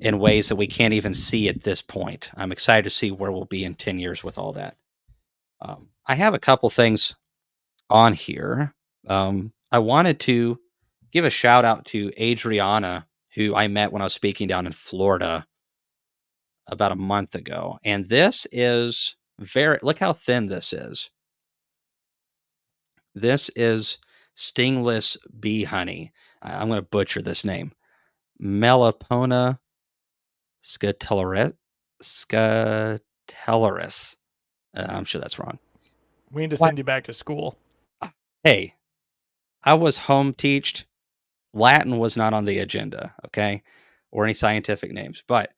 in ways that we can't even see at this point. I'm excited to see where we'll be in 10 years with all that. I have a couple things on here. I wanted to give a shout out to Adriana, who I met when I was speaking down in Florida about a month ago. And this is look how thin this is. This is Stingless bee honey. I'm going to butcher this name. Melipona scutellarius. I'm sure that's wrong. We need to send you back to school. Hey, I was home teached. Latin was not on the agenda, okay? Or any scientific names. But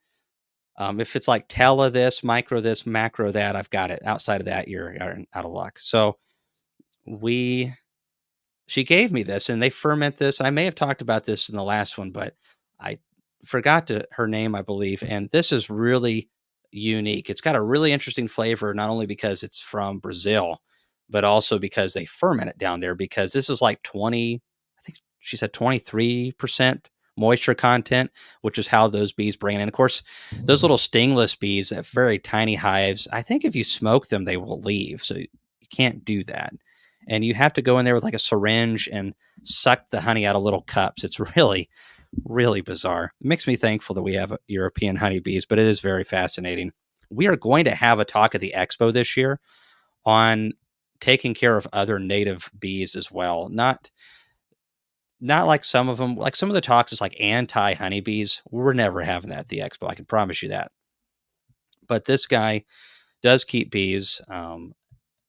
if it's like tele this, micro this, macro that, I've got it. Outside of that, you're out of luck. So she gave me this, and they ferment this. I may have talked about this in the last one, but I forgot her name, I believe. And this is really unique. It's got a really interesting flavor, not only because it's from Brazil, but also because they ferment it down there, because this is like 20, I think she said 23% moisture content, which is how those bees bring in. Of course, those little stingless bees have very tiny hives. I think if you smoke them, they will leave. So you can't do that. And you have to go in there with like a syringe and suck the honey out of little cups. It's really, really bizarre. It makes me thankful that we have European honeybees, but it is very fascinating. We are going to have a talk at the Expo this year on taking care of other native bees as well. Not like some of them, like some of the talks is like anti-honeybees. We're never having that at the Expo. I can promise you that. But this guy does keep bees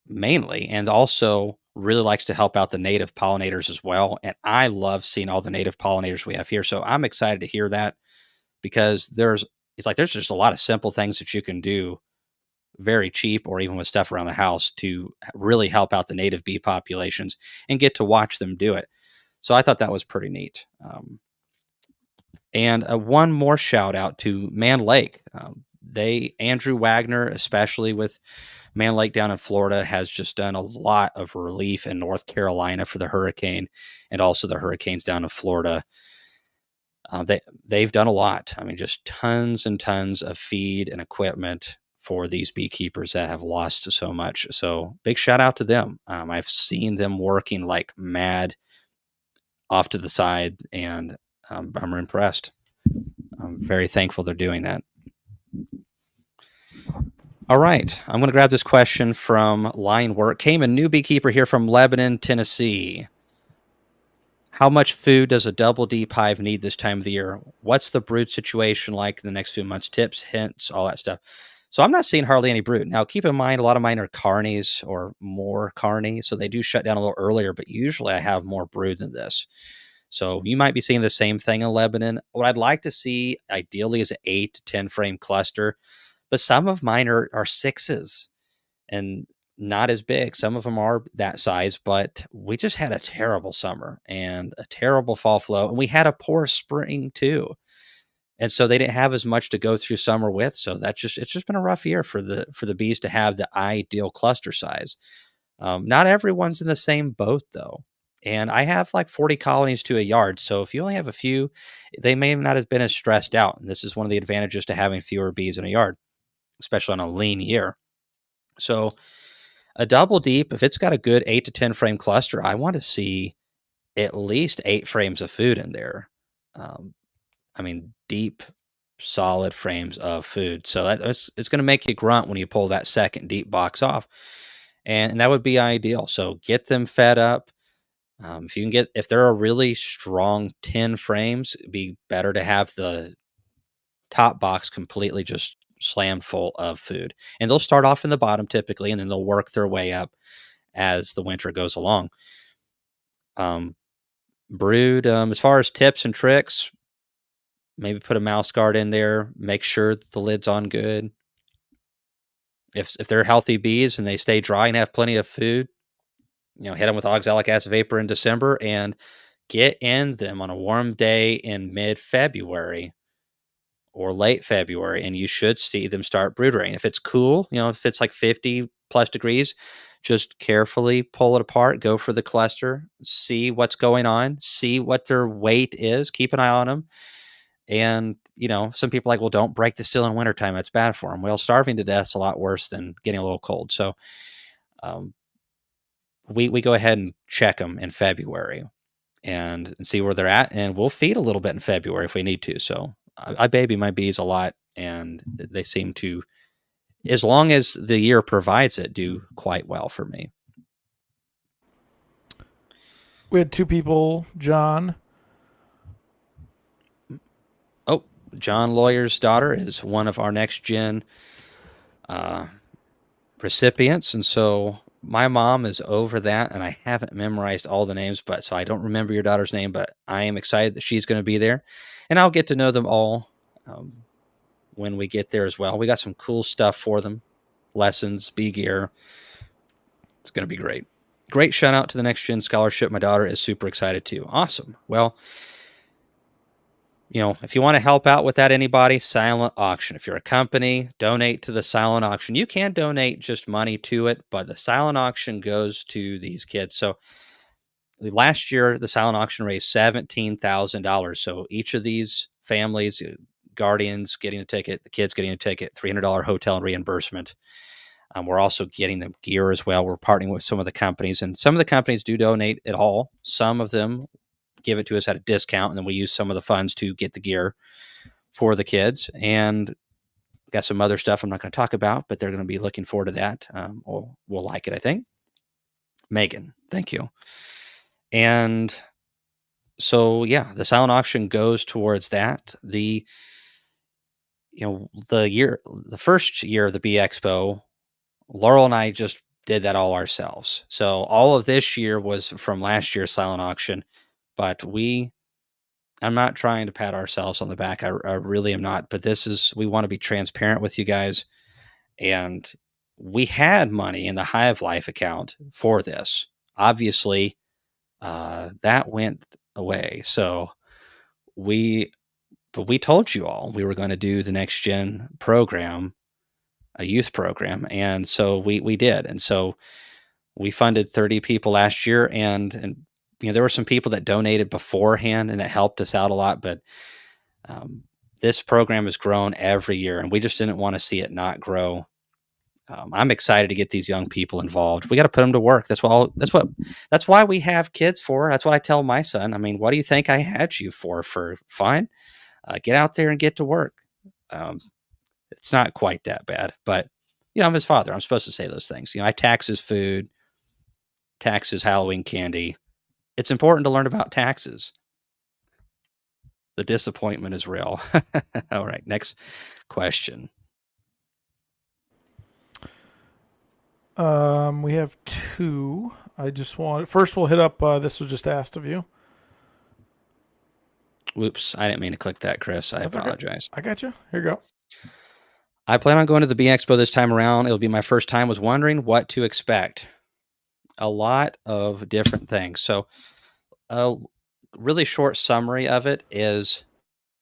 mainly, and also really likes to help out the native pollinators as well. And I love seeing all the native pollinators we have here. So I'm excited to hear that, because there's just a lot of simple things that you can do very cheap, or even with stuff around the house, to really help out the native bee populations and get to watch them do it. So I thought that was pretty neat. And one more shout out to Man Lake. Andrew Wagner, especially with Man Lake down in Florida, has just done a lot of relief in North Carolina for the hurricane, and also the hurricanes down in Florida. They've done a lot. I mean, just tons and tons of feed and equipment for these beekeepers that have lost so much. So big shout out to them. I've seen them working like mad off to the side, and I'm impressed. I'm very thankful they're doing that. All right, I'm going to grab this question from Line Work. Came a new beekeeper here from Lebanon, Tennessee. How much food does a double deep hive need this time of the year? What's the brood situation like in the next few months? Tips, hints, all that stuff. So I'm not seeing hardly any brood. Now, keep in mind, a lot of mine are carnies or more carny, so they do shut down a little earlier, but usually I have more brood than this. So you might be seeing the same thing in Lebanon. What I'd like to see ideally is an 8 to 10 frame cluster, but some of mine are 6s and not as big. Some of them are that size, but we just had a terrible summer and a terrible fall flow, and we had a poor spring too. And so they didn't have as much to go through summer with. So it's just been a rough year for the bees to have the ideal cluster size. Not everyone's in the same boat though. And I have like 40 colonies to a yard. So if you only have a few, they may not have been as stressed out. And this is one of the advantages to having fewer bees in a yard, especially on a lean year. So a double deep, if it's got a good 8 to 10 frame cluster, I want to see at least 8 frames of food in there. Um, I mean, deep, solid frames of food. So it's going to make you grunt when you pull that second deep box off, and that would be ideal. So get them fed up. If you can if there are really strong 10 frames, it'd be better to have the top box completely just slammed full of food. And they'll start off in the bottom typically, and then they'll work their way up as the winter goes along. Brood, as far as tips and tricks, maybe put a mouse guard in there. Make sure that the lid's on good. If they're healthy bees and they stay dry and have plenty of food, hit them with oxalic acid vapor in December and get in them on a warm day in mid-February or late February, and you should see them start brood rearing. If it's cool, if it's like 50 plus degrees, just carefully pull it apart, go for the cluster, see what's going on, see what their weight is, keep an eye on them. And, some people are like, well, don't break the seal in wintertime. It's bad for them. Well, starving to death is a lot worse than getting a little cold. So we go ahead and check them in February and see where they're at. And we'll feed a little bit in February if we need to. So I baby my bees a lot, and they seem to, as long as the year provides it, do quite well for me. We had 2 people, John. Oh, John Lawyer's daughter is one of our next gen recipients. And so my mom is over that, and I haven't memorized all the names, so I don't remember your daughter's name, but I am excited that she's going to be there, and I'll get to know them all when we get there as well. We got some cool stuff for them, lessons, bee gear. It's going to be great. Great shout out to the Next Gen Scholarship. My daughter is super excited too. Awesome. Well, if you want to help out with that, anybody, silent auction. If you're a company, donate to the silent auction. You can donate just money to it, but the silent auction goes to these kids. So last year, the silent auction raised $17,000. So each of these families, guardians getting a ticket, the kids getting a ticket, $300 hotel reimbursement. We're also getting them gear as well. We're partnering with some of the companies, and some of the companies do donate it all. Some of them give it to us at a discount, and then we use some of the funds to get the gear for the kids. And got some other stuff I'm not going to talk about, but they're going to be looking forward to that. We'll like it, I think. Megan, thank you. And so, yeah, the silent auction goes towards that. The first year of the Bee Expo, Laurel and I just did that all ourselves. So all of this year was from last year's silent auction, but I'm not trying to pat ourselves on the back. I really am not, but we want to be transparent with you guys. And we had money in the Hive Life account for this. Obviously, that went away. So we told you all we were going to do the Next Gen program, a youth program. And so we did. And so we funded 30 people last year, and there were some people that donated beforehand, and it helped us out a lot. But this program has grown every year, and we just didn't want to see it not grow. I'm excited to get these young people involved. We got to put them to work. That's why we have kids for. That's what I tell my son. I mean, what do you think I had you for fun? Get out there and get to work. It's not quite that bad, but I'm his father. I'm supposed to say those things. I tax his food, tax his Halloween candy. It's important to learn about taxes. The disappointment is real. All right, next question. We have 2. First we'll hit up, this was just asked of you. Whoops, I didn't mean to click that, Chris. I apologize. Okay. I got you. Here you go. I plan on going to the Bee Expo this time around. It'll be my first time. Was wondering what to expect. A lot of different things. So a really short summary of it is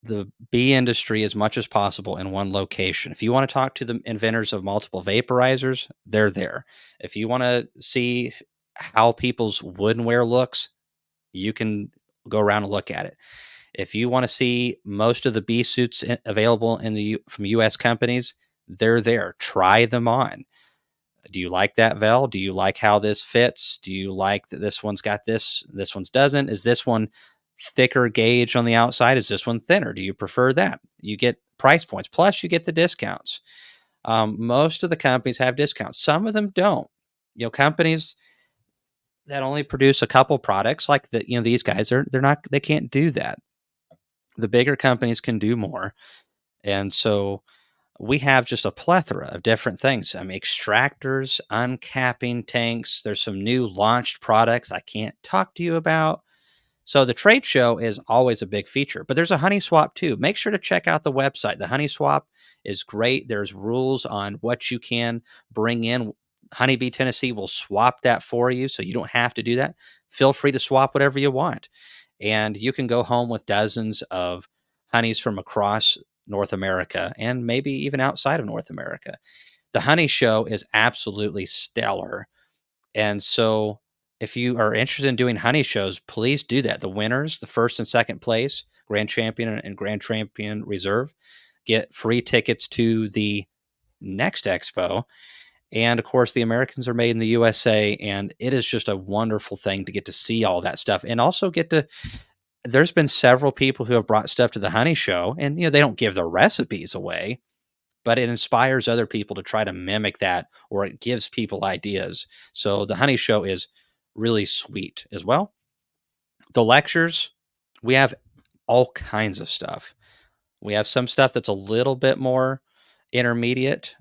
the bee industry as much as possible in one location. If you want to talk to the inventors of multiple vaporizers, they're there. If you want to see how people's woodenware looks, you can go around and look at it. If you want to see most of the bee suits available from US companies, they're there. Try them on. Do you like that, Vel? Do you like how this fits? Do you like that this one's got this one's doesn't? Is this one thicker gauge on the outside? Is this one thinner? Do you prefer that? You get price points. Plus, you get the discounts. Most of the companies have discounts. Some of them don't. Companies that only produce a couple products, like these guys, they can't do that. The bigger companies can do more, and so we have just a plethora of different things. Extractors, uncapping tanks. There's some new launched products I can't talk to you about. So the trade show is always a big feature, but there's a honey swap too. Make sure to check out the website. The honey swap is great. There's rules on what you can bring in. Honeybee Tennessee will swap that for you, so you don't have to do that. Feel free to swap whatever you want. And you can go home with dozens of honeys from across North America and maybe even outside of North America. The honey show is absolutely stellar. And so if you are interested in doing honey shows, please do that. The winners, the first and second place, Grand Champion and Grand Champion Reserve, get free tickets to the next expo. And of course, the Americans are made in the USA. And it is just a wonderful thing to get to see all that stuff and also there's been several people who have brought stuff to the honey show, and they don't give their recipes away, but it inspires other people to try to mimic that, or it gives people ideas. So the honey show is really sweet as well. The lectures, we have all kinds of stuff. We have some stuff that's a little bit more intermediate.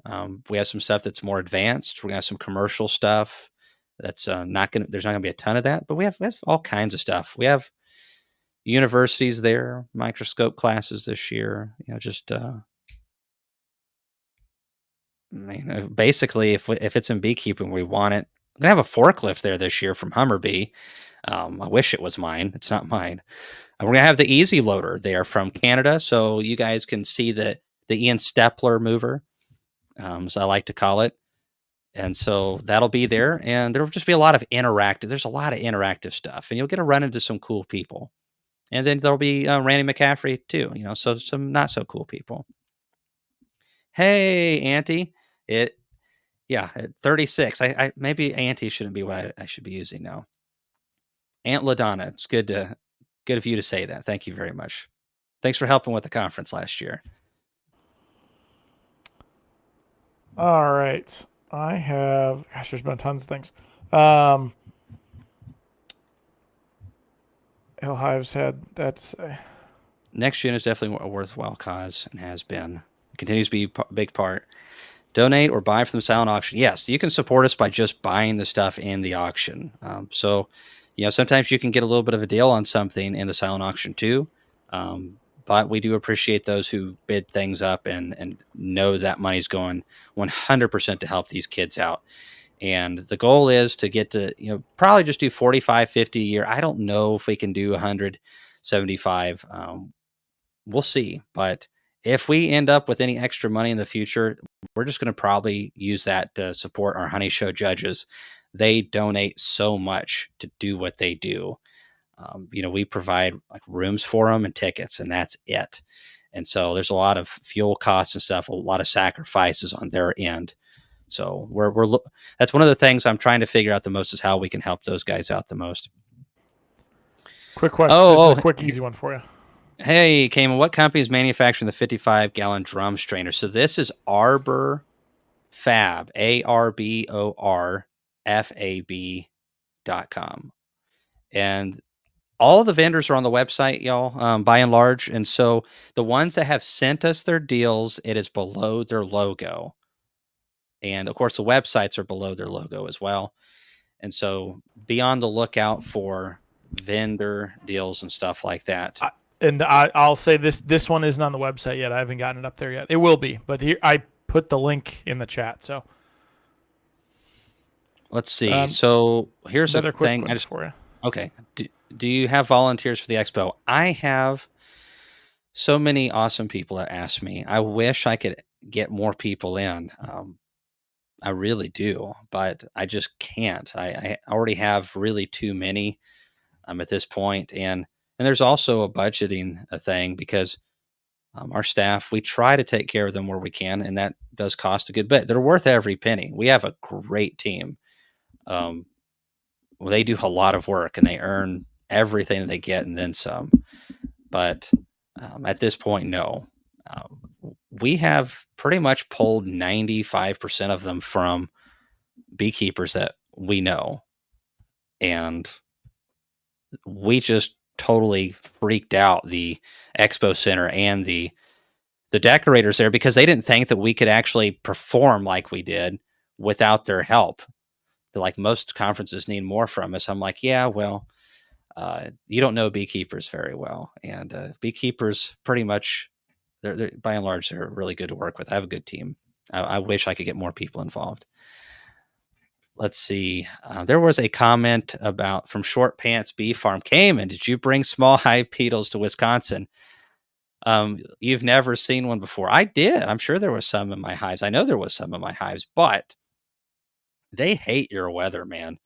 We have some stuff that's more advanced. We have some commercial stuff that's there's not going to be a ton of that, but we have all kinds of stuff. We have universities there, microscope classes this year. Basically, if it's in beekeeping, we want it. I'm gonna have a forklift there this year from Hummerbee. I wish it was mine. It's not mine. We're gonna have the Easy Loader there from Canada, so you guys can see the Ian Stepler mover, as I like to call it. And so that'll be there, and there'll just be a lot of interactive. There's a lot of interactive stuff, and you'll get to run into some cool people. And then there'll be Randy McCaffrey too, so some not so cool people. Hey, Auntie. At 36. I maybe Auntie shouldn't be what I should be using now. Aunt LaDonna. It's good of you to say that. Thank you very much. Thanks for helping with the conference last year. All right. There's been tons of things. Hive's had that to say. Next June is definitely a worthwhile cause and has been. It continues to be a big part. Donate or buy from the silent auction. Yes, you can support us by just buying the stuff in the auction. So sometimes you can get a little bit of a deal on something in the silent auction too. But we do appreciate those who bid things up and know that money's going 100% to help these kids out. And the goal is to get to, probably just do 45, 50 a year. I don't know if we can do 175. We'll see. But if we end up with any extra money in the future, we're just going to probably use that to support our honey show judges. They donate so much to do what they do. We provide like rooms for them and tickets, and that's it. And so there's a lot of fuel costs and stuff, a lot of sacrifices on their end. So that's one of the things I'm trying to figure out the most is how we can help those guys out the most. Quick question. This is a quick, easy one for you. Hey, Cayman, what company is manufacturing the 55-gallon drum strainer? So this is Arbor Fab, ARBORFAB.com. And all the vendors are on the website, y'all, by and large. And so the ones that have sent us their deals, it is below their logo. And of course, the websites are below their logo as well. And so be on the lookout for vendor deals and stuff like that. And I'll say this one isn't on the website yet. I haven't gotten it up there yet. It will be, but here I put the link in the chat. So let's see. So here's a another quick thing. one for you. Okay. Do you have volunteers for the expo? I have so many awesome people that ask me. I wish I could get more people in. I really do, but I just can't. I already have really too many at this point, and there's also a budgeting thing because our staff, we try to take care of them where we can, and that does cost a good bit. They're worth every penny. We have a great team. Well, they do a lot of work, and they earn everything that they get and then some. But at this point, no. We have pretty much pulled 95% of them from beekeepers that we know. And we just totally freaked out the expo center and the decorators there because they didn't think that we could actually perform like we did without their help. They're like, most conferences need more from us. I'm like, yeah, well, you don't know beekeepers very well. And beekeepers pretty much, they're by and large, they're really good to work with. I have a good team. I wish I could get more people involved. Let's see. There was a comment about from Short Pants Bee Farm. Cayman, did you bring small hive beetles to Wisconsin? You've never seen one before. I did. I'm sure there was some in my hives. I know there was some in my hives, but they hate your weather, man.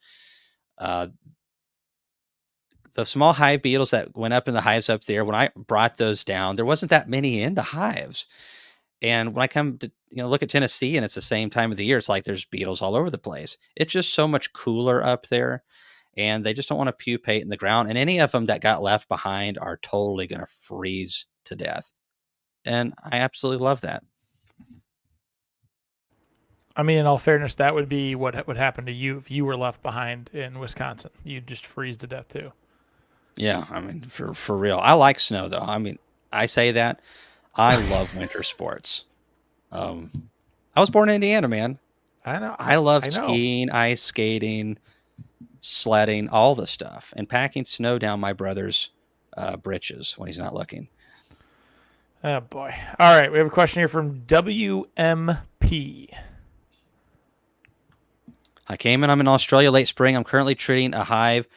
The small hive beetles that went up in the hives up there, when I brought those down, there wasn't that many in the hives. And when I come to look at Tennessee and it's the same time of the year, it's like there's beetles all over the place. It's just so much cooler up there, and they just don't want to pupate in the ground. And any of them that got left behind are totally going to freeze to death. And I absolutely love that. I mean, in all fairness, that would be what would happen to you if you were left behind in Wisconsin. You'd just freeze to death too. Yeah, I mean, for real. I like snow though. I mean, I say that. I love winter sports. I was born in Indiana, man. I know. I love skiing, ice skating, sledding, all the stuff, and packing snow down my brother's britches when he's not looking. Oh boy! All right, we have a question here from WMP. I came in. I'm in Australia late spring. I'm currently treating a hive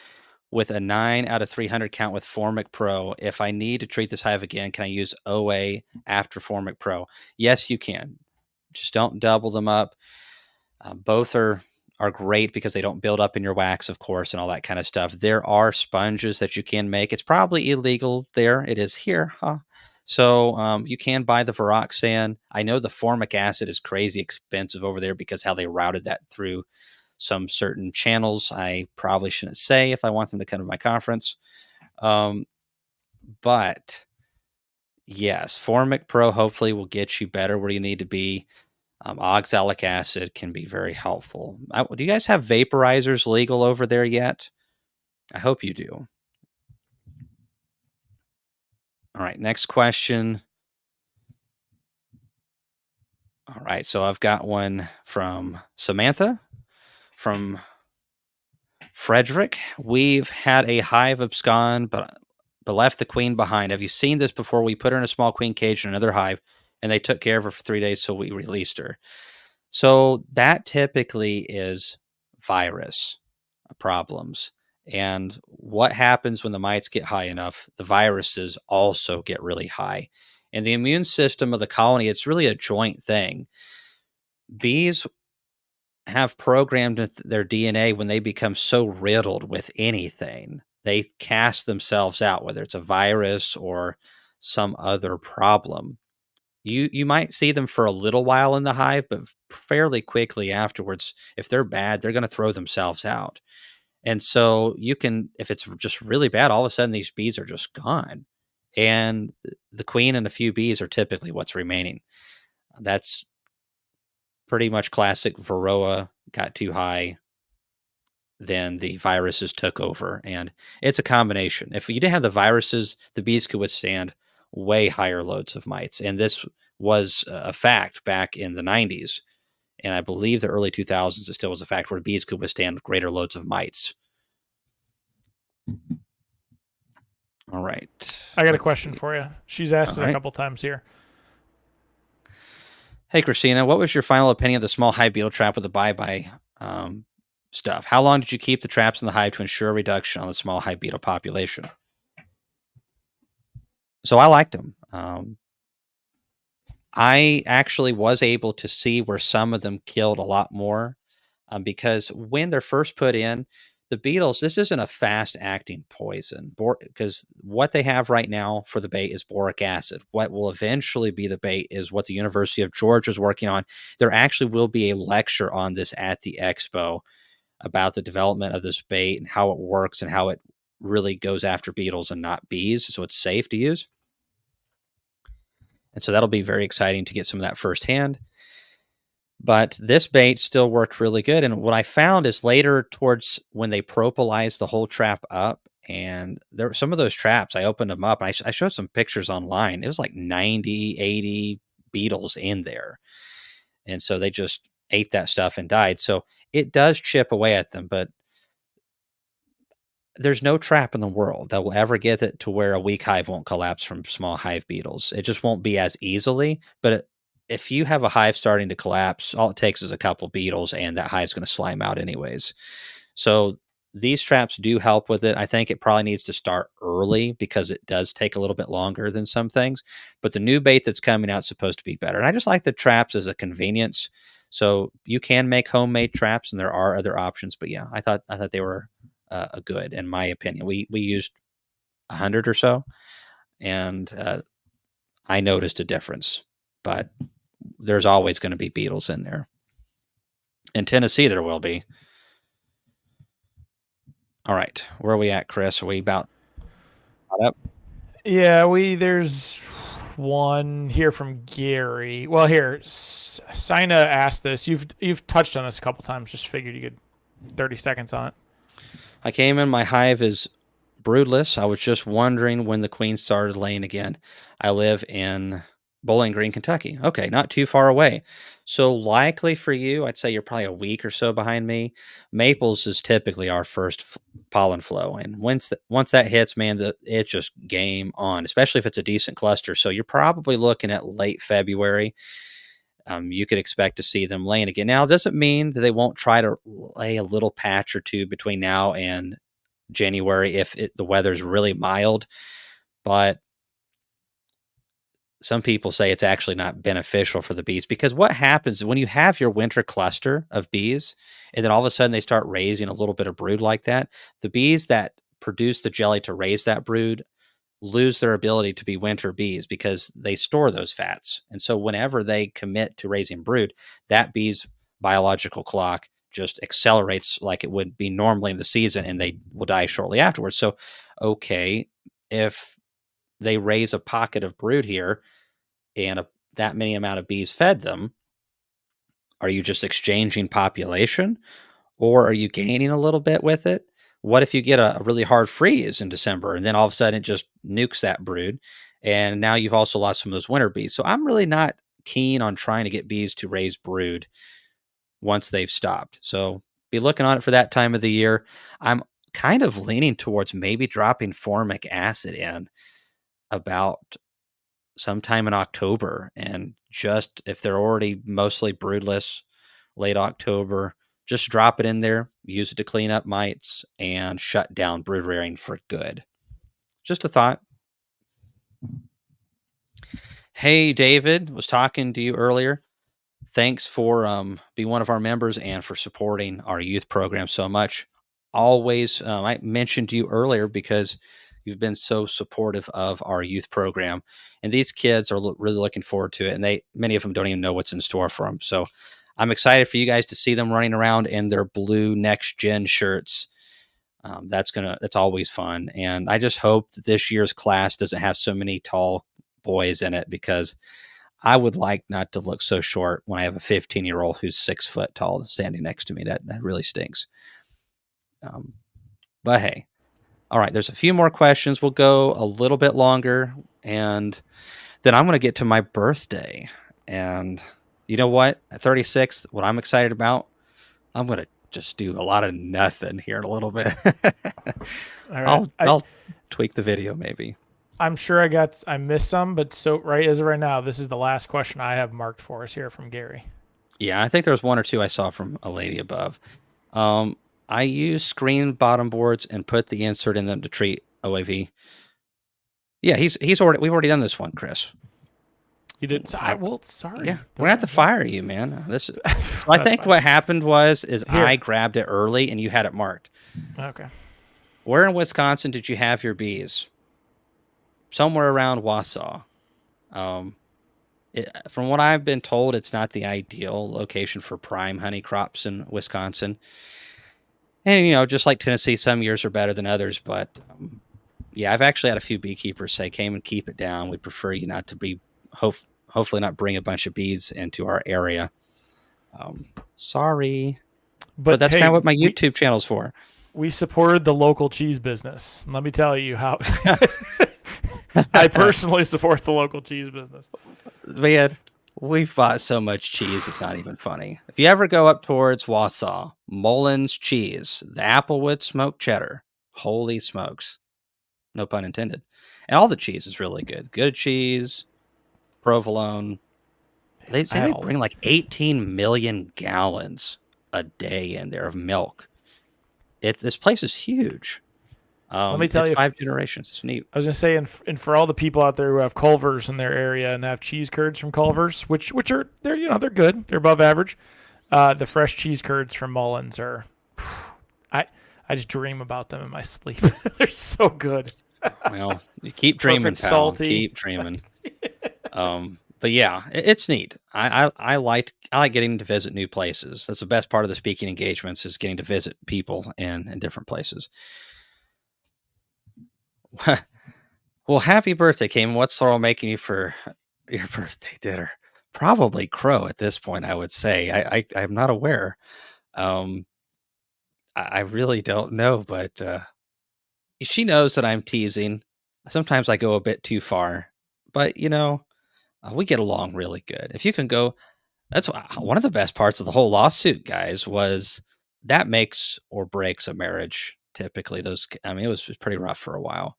with a 9 out of 300 count with Formic Pro. If I need to treat this hive again, can I use OA after Formic Pro? Yes, you can. Just don't double them up. Both are great because they don't build up in your wax, of course, and all that kind of stuff. There are sponges that you can make. It's probably illegal there. It is here, huh? So you can buy the Viroxan. I know the formic acid is crazy expensive over there because how they routed that through some certain channels. I probably shouldn't say if I want them to come to my conference. But yes, Formic Pro hopefully will get you better where you need to be. Oxalic acid can be very helpful. Do you guys have vaporizers legal over there yet? I hope you do. All right, next question. All right, so I've got one from Samantha, from Frederick. We've had a hive abscond, but left the queen behind. Have you seen this before? We put her in a small queen cage in another hive, and they took care of her for 3 days, so we released her. So that typically is virus problems. And what happens when the mites get high enough? The viruses also get really high. And the immune system of the colony, it's really a joint thing. Bees have programmed their DNA when they become so riddled with anything, they cast themselves out, whether it's a virus or some other problem. You might see them for a little while in the hive, but fairly quickly afterwards, if they're bad, they're going to throw themselves out. And so you can, if it's just really bad, all of a sudden these bees are just gone. And the queen and a few bees are typically what's remaining. That's pretty much classic. Varroa got too high, then the viruses took over. And it's a combination. If you didn't have the viruses, the bees could withstand way higher loads of mites. And this was a fact back in the 90s. And I believe the early 2000s, it still was a fact where bees could withstand greater loads of mites. All right. I got a question for you. She's asked it a couple times here. Hey, Christina, what was your final opinion of the small hive beetle trap with the bye-bye stuff? How long did you keep the traps in the hive to ensure a reduction on the small hive beetle population? So I liked them. I actually was able to see where some of them killed a lot more because when they're first put in, the beetles, this isn't a fast acting poison because what they have right now for the bait is boric acid. What will eventually be the bait is what the University of Georgia is working on. There actually will be a lecture on this at the Expo about the development of this bait and how it works and how it really goes after beetles and not bees. So it's safe to use. And so that'll be very exciting to get some of that firsthand. But this bait still worked really good. And what I found is later towards when they propolized the whole trap up, and there were some of those traps, I opened them up and I showed some pictures online. It was like 90, 80 beetles in there. And so they just ate that stuff and died. So it does chip away at them, but there's no trap in the world that will ever get it to where a weak hive won't collapse from small hive beetles. It just won't be as easily. But if you have a hive starting to collapse, all it takes is a couple beetles and that hive's going to slime out anyways. So these traps do help with it. I think it probably needs to start early because it does take a little bit longer than some things. But the new bait that's coming out is supposed to be better. And I just like the traps as a convenience. So you can make homemade traps and there are other options. But yeah, I thought they were a good, in my opinion. We used 100 or so, and I noticed a difference. But there's always going to be beetles in there. In Tennessee, there will be. All right, where are we at, Chris? Are we about caught up? Yeah, there's one here from Gary. Well, here, Sina asked this. You've touched on this a couple times. Just figured you could 30 seconds on it. I came in, my hive is broodless. I was just wondering when the queen started laying again. I live in Bowling Green, Kentucky. Okay, not too far away. So likely for you, I'd say you're probably a week or so behind me. Maples is typically our first pollen flow, and once that hits, man, it's just game on. Especially if it's a decent cluster. So you're probably looking at late February. You could expect to see them laying again. Now, it doesn't mean that they won't try to lay a little patch or two between now and January if the weather's really mild, but some people say it's actually not beneficial for the bees because what happens when you have your winter cluster of bees and then all of a sudden they start raising a little bit of brood like that, the bees that produce the jelly to raise that brood lose their ability to be winter bees because they store those fats. And so whenever they commit to raising brood, that bee's biological clock just accelerates like it would be normally in the season and they will die shortly afterwards. So, okay, if they raise a pocket of brood here and that many amount of bees fed them, are you just exchanging population or are you gaining a little bit with it? What if you get a really hard freeze in December and then all of a sudden it just nukes that brood and now you've also lost some of those winter bees? So I'm really not keen on trying to get bees to raise brood once they've stopped. So be looking on it for that time of the year. I'm kind of leaning towards maybe dropping formic acid in about sometime in October and just if they're already mostly broodless, late October, just drop it in there, use it to clean up mites, and shut down brood rearing for good. Just a thought. Hey, David, was talking to you earlier. Thanks for being one of our members and for supporting our youth program so much. Always, I mentioned to you earlier because you've been so supportive of our youth program, and these kids are really looking forward to it. And many of them don't even know what's in store for them. So I'm excited for you guys to see them running around in their blue next gen shirts. That's always fun. And I just hope that this year's class doesn't have so many tall boys in it because I would like not to look so short when I have a 15-year-old who's 6 foot tall standing next to me. That really stinks. But hey, all right, there's a few more questions. We'll go a little bit longer and then I'm going to get to my birthday. And you know what? At 36, what I'm excited about, I'm going to just do a lot of nothing here in a little bit. All right. tweak the video maybe. I'm sure I missed some, but so right as of right now, this is the last question I have marked for us here from Gary. Yeah, I think there was one or two I saw from a lady above. I use screen bottom boards and put the insert in them to treat OAV. Yeah, we've already done this one, Chris. You did. Sorry. Yeah, we're gonna have to fire you, man. I think what happened was I grabbed it early and you had it marked. Okay. Where in Wisconsin did you have your bees? Somewhere around Wausau. From what I've been told, it's not the ideal location for prime honey crops in Wisconsin. And, just like Tennessee, some years are better than others. But, yeah, I've actually had a few beekeepers say, came and keep it down. We'd prefer you not to be, hopefully not bring a bunch of bees into our area. Sorry. But that's kind of what my YouTube channel's for. We supported the local cheese business. Let me tell you how... I personally support the local cheese business. Man, we've bought so much cheese, it's not even funny. If you ever go up towards Wausau, Mullins cheese, the Applewood smoked cheddar, holy smokes. No pun intended. And all the cheese is really good. Good cheese, provolone. They say they bring like 18 million gallons a day in there of milk. This place is huge. Let me tell you, 5 generations. It's neat. I was gonna say, and for all the people out there who have Culvers in their area and have cheese curds from Culvers, which are they're good, they're above average. The fresh cheese curds from Mullins are, I just dream about them in my sleep. They're so good. Well, you keep dreaming, pal. Salty. Keep dreaming. But yeah, it's neat. I like getting to visit new places. That's the best part of the speaking engagements is getting to visit people in different places. Well, happy birthday, Cayman. What's Laurel making you for your birthday dinner? Probably crow at this point, I would say. I'm not aware. I really don't know, but she knows that I'm teasing. Sometimes I go a bit too far, but we get along really good. If you can go, that's one of the best parts of the whole lawsuit, guys, was that makes or breaks a marriage. Typically, it was pretty rough for a while.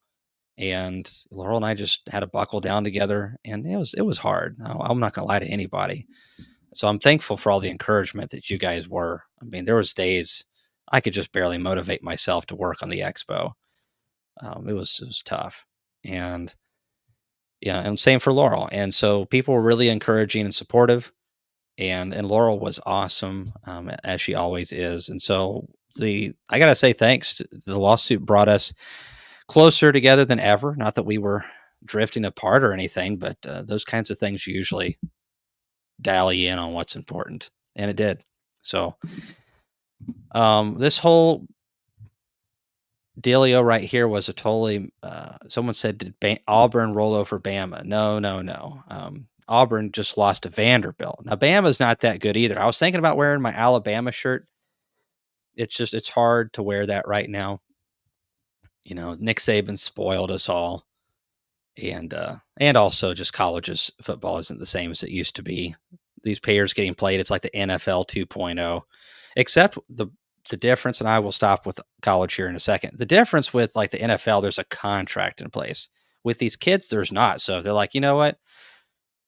And Laurel and I just had to buckle down together, and it was hard. I'm not gonna lie to anybody. So I'm thankful for all the encouragement that you guys were. I mean, there was days I could just barely motivate myself to work on the Expo. It was tough, and yeah, and same for Laurel. And so people were really encouraging and supportive, and Laurel was awesome, as she always is. And so I gotta say thanks. The lawsuit brought us closer together than ever. Not that we were drifting apart or anything, but those kinds of things usually dial you in on what's important, and it did. So this whole dealio right here was a totally someone said, did Auburn roll over Bama? No. Auburn just lost to Vanderbilt. Now Bama's not that good either. I was thinking about wearing my Alabama shirt. It's hard to wear that right now. Nick Saban spoiled us all, and also just college's football isn't the same as it used to be. These players getting played, it's like the NFL 2.0, except the difference, and I will stop with college here in a second. The difference with like the NFL, there's a contract in place. With these kids, there's not. So if they're like, you know what,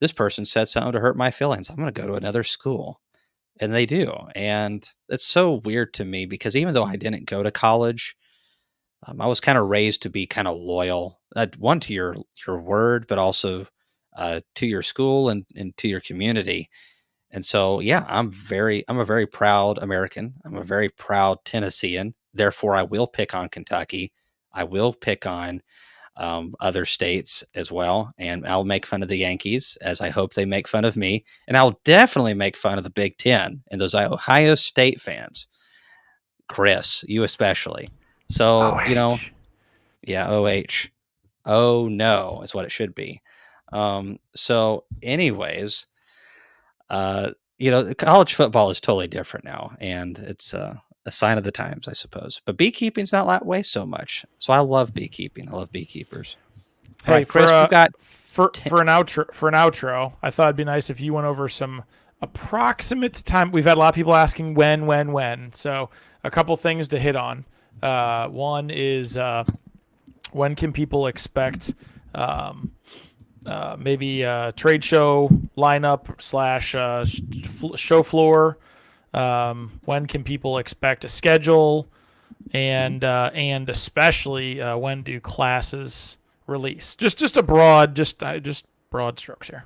this person said something to hurt my feelings, I'm going to go to another school, and they do. And it's so weird to me because even though I didn't go to college, I was kind of raised to be kind of loyal, one to your word, but also to your school and to your community. And so, yeah, I'm a very proud American. I'm a very proud Tennessean. Therefore, I will pick on Kentucky. I will pick on other states as well. And I'll make fun of the Yankees, as I hope they make fun of me. And I'll definitely make fun of the Big Ten and those Ohio State fans. Chris, you especially. So, yeah, OH. Oh, no, is what it should be. So anyways, college football is totally different now, and it's a sign of the times, I suppose. But beekeeping's not that way so much. So I love beekeeping. I love beekeepers. Hey, right, Chris, you got for an outro. I thought it'd be nice if you went over some approximate time. We've had a lot of people asking when. So a couple things to hit on. One is when can people expect maybe a trade show lineup / show floor? When can people expect a schedule? And especially when do classes release? Just a broad, just broad strokes here.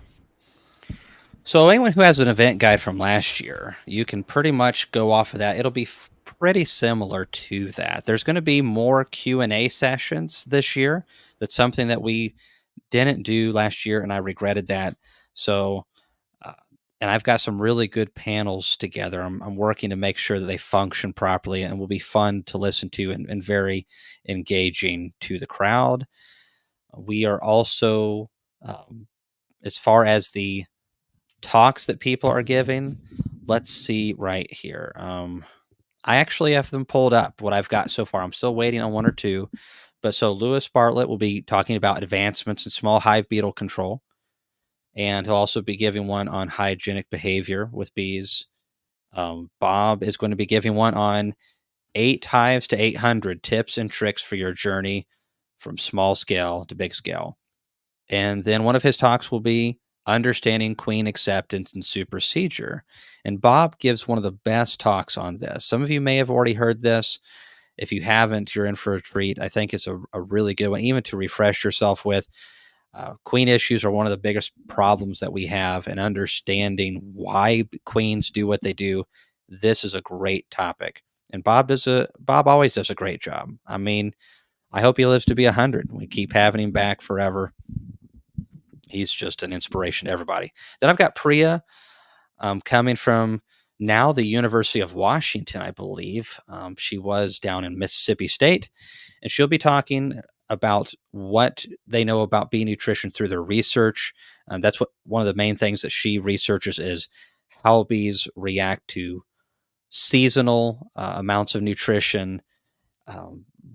So anyone who has an event guide from last year, you can pretty much go off of that. It'll be pretty similar to that. There's going to be more Q&A sessions this year. That's something that we didn't do last year, and I regretted that. So, and I've got some really good panels together. I'm working to make sure that they function properly and will be fun to listen to and very engaging to the crowd. We are also, as far as the talks that people are giving, let's see right here. I actually have them pulled up, what I've got so far. I'm still waiting on one or two. But so Lewis Bartlett will be talking about advancements in small hive beetle control. And he'll also be giving one on hygienic behavior with bees. Bob is going to be giving one on 8 hives to 800 tips and tricks for your journey from small scale to big scale. And then one of his talks will be understanding queen acceptance and supersedure. And Bob gives one of the best talks on this. Some of you may have already heard this. If you haven't, you're in for a treat. I think it's a really good one, even to refresh yourself with. Queen issues are one of the biggest problems that we have, and understanding why queens do what they do. This is a great topic. And Bob always does a great job. I mean, I hope he lives to be 100. We keep having him back forever. He's just an inspiration to everybody. Then I've got Priya coming from now the University of Washington, I believe. She was down in Mississippi State, and she'll be talking about what they know about bee nutrition through their research. That's what one of the main things that she researches is how bees react to seasonal amounts of nutrition,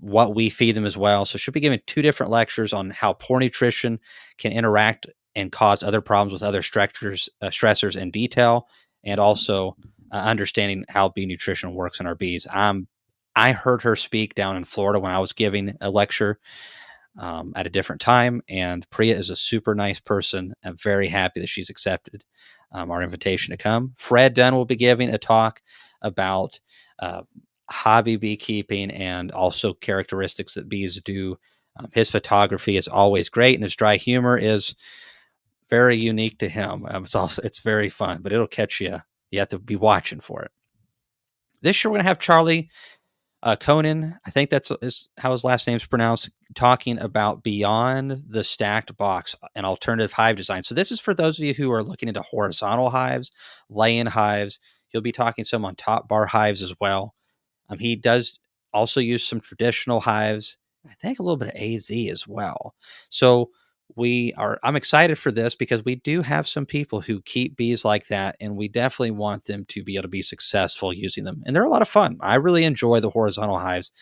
what we feed them as well. So she'll be giving 2 different lectures on how poor nutrition can interact and cause other problems with other stressors in detail, and also understanding how bee nutrition works in our bees. I heard her speak down in Florida when I was giving a lecture at a different time, and Priya is a super nice person. I'm very happy that she's accepted our invitation to come. Fred Dunn will be giving a talk about hobby beekeeping and also characteristics that bees do. His photography is always great, and his dry humor is very unique to him. It's very fun, but it'll catch you. You have to be watching for it. This year we're going to have Charlie Conan, I think is how his last name is pronounced, talking about beyond the stacked box and alternative hive design. So this is for those of you who are looking into horizontal hives, lay-in hives. He'll be talking some on top bar hives as well. He does also use some traditional hives, I think a little bit of AZ as well. So I'm excited for this because we do have some people who keep bees like that, and we definitely want them to be able to be successful using them. And they're a lot of fun. I really enjoy the horizontal hives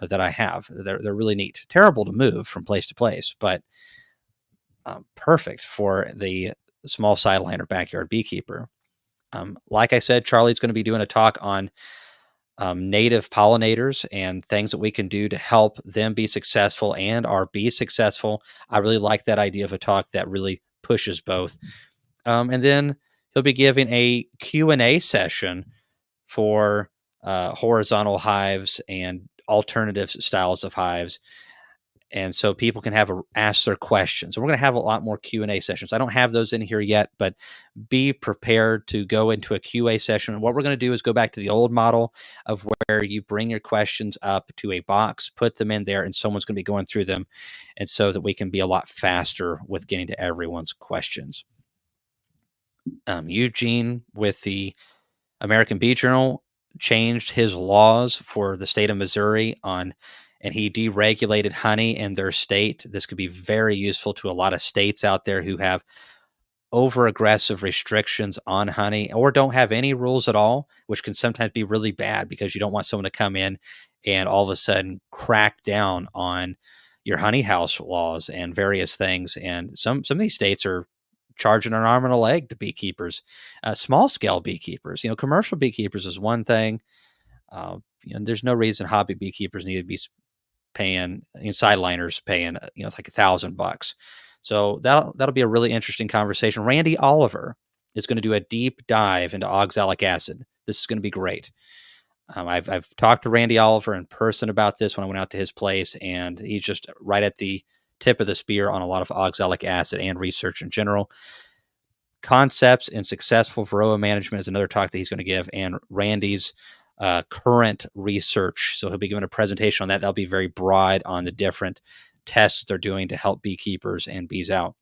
that I have. They're really neat. Terrible to move from place to place, but perfect for the small sideline or backyard beekeeper. Like I said, Charlie's going to be doing a talk on native pollinators and things that we can do to help them be successful and our bees successful. I really like that idea of a talk that really pushes both. And then he'll be giving a Q&A session for horizontal hives and alternative styles of hives. And so people can ask their questions. And we're going to have a lot more Q&A sessions. I don't have those in here yet, but be prepared to go into a QA session. And what we're going to do is go back to the old model of where you bring your questions up to a box, put them in there, and someone's going to be going through them. And so that we can be a lot faster with getting to everyone's questions. Eugene with the American Bee Journal changed his laws for the state of Missouri and he deregulated honey in their state. This could be very useful to a lot of states out there who have over aggressive restrictions on honey or don't have any rules at all, which can sometimes be really bad because you don't want someone to come in and all of a sudden crack down on your honey house laws and various things. And some of these states are charging an arm and a leg to beekeepers, small scale beekeepers. Commercial beekeepers is one thing. There's no reason hobby beekeepers need to be paying, sideliners paying, like $1,000. So that'll be a really interesting conversation. Randy Oliver is going to do a deep dive into oxalic acid. This is going to be great. I've talked to Randy Oliver in person about this when I went out to his place, and he's just right at the tip of the spear on a lot of oxalic acid and research in general. Concepts and successful varroa management is another talk that he's going to give, and Randy's current research. So he'll be giving a presentation on that. That'll be very broad on the different tests that they're doing to help beekeepers and bees out.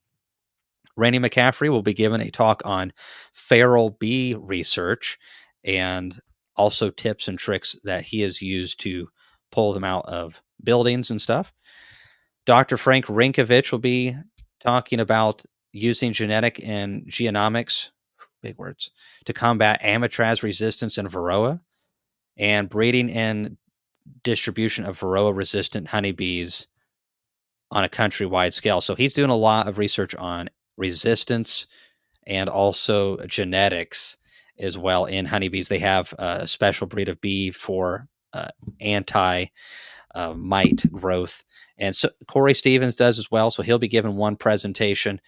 Randy McCaffrey will be giving a talk on feral bee research and also tips and tricks that he has used to pull them out of buildings and stuff. Dr. Frank Rinkovich will be talking about using genetic and genomics, big words, to combat amitraz resistance in varroa, and breeding and distribution of varroa-resistant honeybees on a countrywide scale. So he's doing a lot of research on resistance and also genetics as well in honeybees. They have a special breed of bee for anti mite growth. And so Corey Stevens does as well. So he'll be giving one presentation,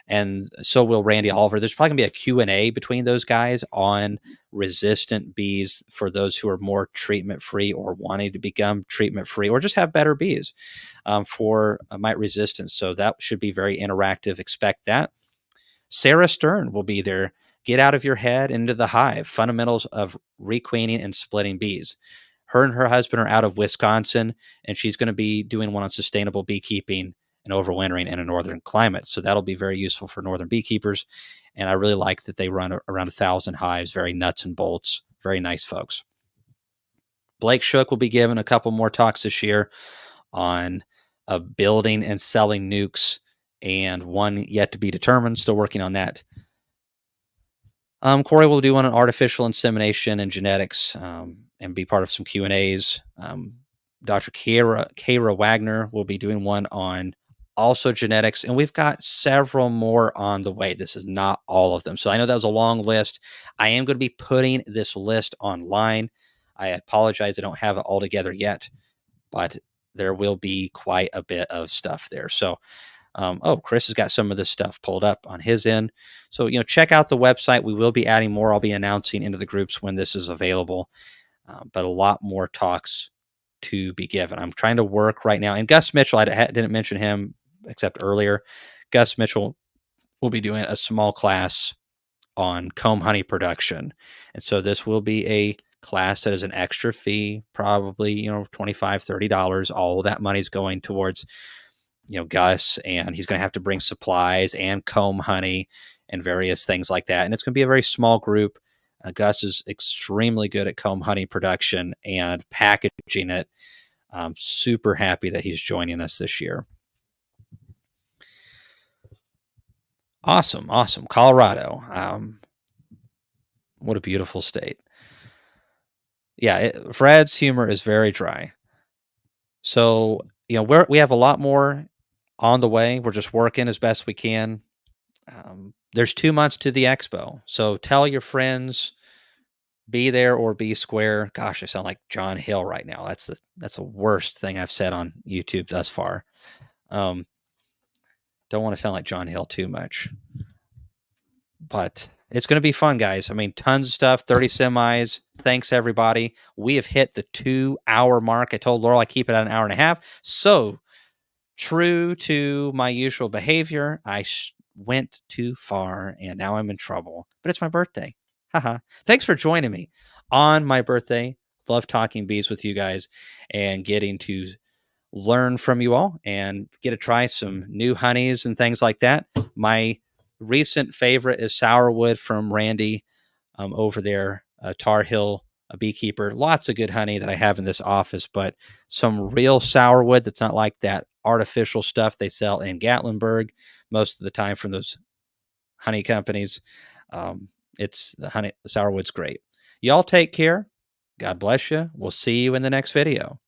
and so will Randy Oliver. There's probably gonna be a Q&A between those guys on resistant bees for those who are more treatment-free or wanting to become treatment-free or just have better bees for mite resistance. So that should be very interactive. Expect that. Sarah Stern will be there. Get out of your head into the hive. Fundamentals of requeening and splitting bees. Her and her husband are out of Wisconsin, and she's going to be doing one on sustainable beekeeping and overwintering in a northern climate. So that'll be very useful for northern beekeepers. And I really like that they run around 1,000 hives, very nuts and bolts, very nice folks. Blake Shook will be giving a couple more talks this year on building and selling nukes, and one yet to be determined. Still working on that. Corey will do one on artificial insemination and genetics and be part of some Q&As. Dr. Kara Wagner will be doing one on also genetics, and we've got several more on the way. This is not all of them. So I know that was a long list. I am going to be putting this list online. I apologize I don't have it all together yet, but there will be quite a bit of stuff there. So Chris has got some of this stuff pulled up on his end. So, check out the website. We will be adding more. I'll be announcing into the groups when this is available, but a lot more talks to be given. I'm trying to work right now. And Gus Mitchell, I didn't mention him except earlier. Gus Mitchell will be doing a small class on comb honey production. And so this will be a class that is an extra fee, probably, $25, $30. All of that money's going towards Gus, and he's going to have to bring supplies and comb honey and various things like that. And it's going to be a very small group. Gus is extremely good at comb honey production and packaging it. I'm super happy that he's joining us this year. Awesome. Colorado. What a beautiful state. Yeah, Fred's humor is very dry. So, we have a lot more on the way. We're just working as best we can. There's 2 months to the Expo. So tell your friends, be there or be square. Gosh, I sound like John Hill right now. That's the worst thing I've said on YouTube thus far. Don't want to sound like John Hill too much. But it's going to be fun, guys. I mean, tons of stuff, 30 semis. Thanks, everybody. We have hit the 2-hour mark. I told Laurel I keep it at an hour and a half. So, true to my usual behavior, I went too far, and now I'm in trouble. But it's my birthday. Haha. Thanks for joining me on my birthday. Love talking bees with you guys and getting to learn from you all and get to try some new honeys and things like that. My recent favorite is Sourwood from Randy over there, Tar Hill, a beekeeper. Lots of good honey that I have in this office, but some real Sourwood that's not like that artificial stuff they sell in Gatlinburg most of the time from those honey companies. It's the Sourwood's great. Y'all take care. God bless you. We'll see you in the next video.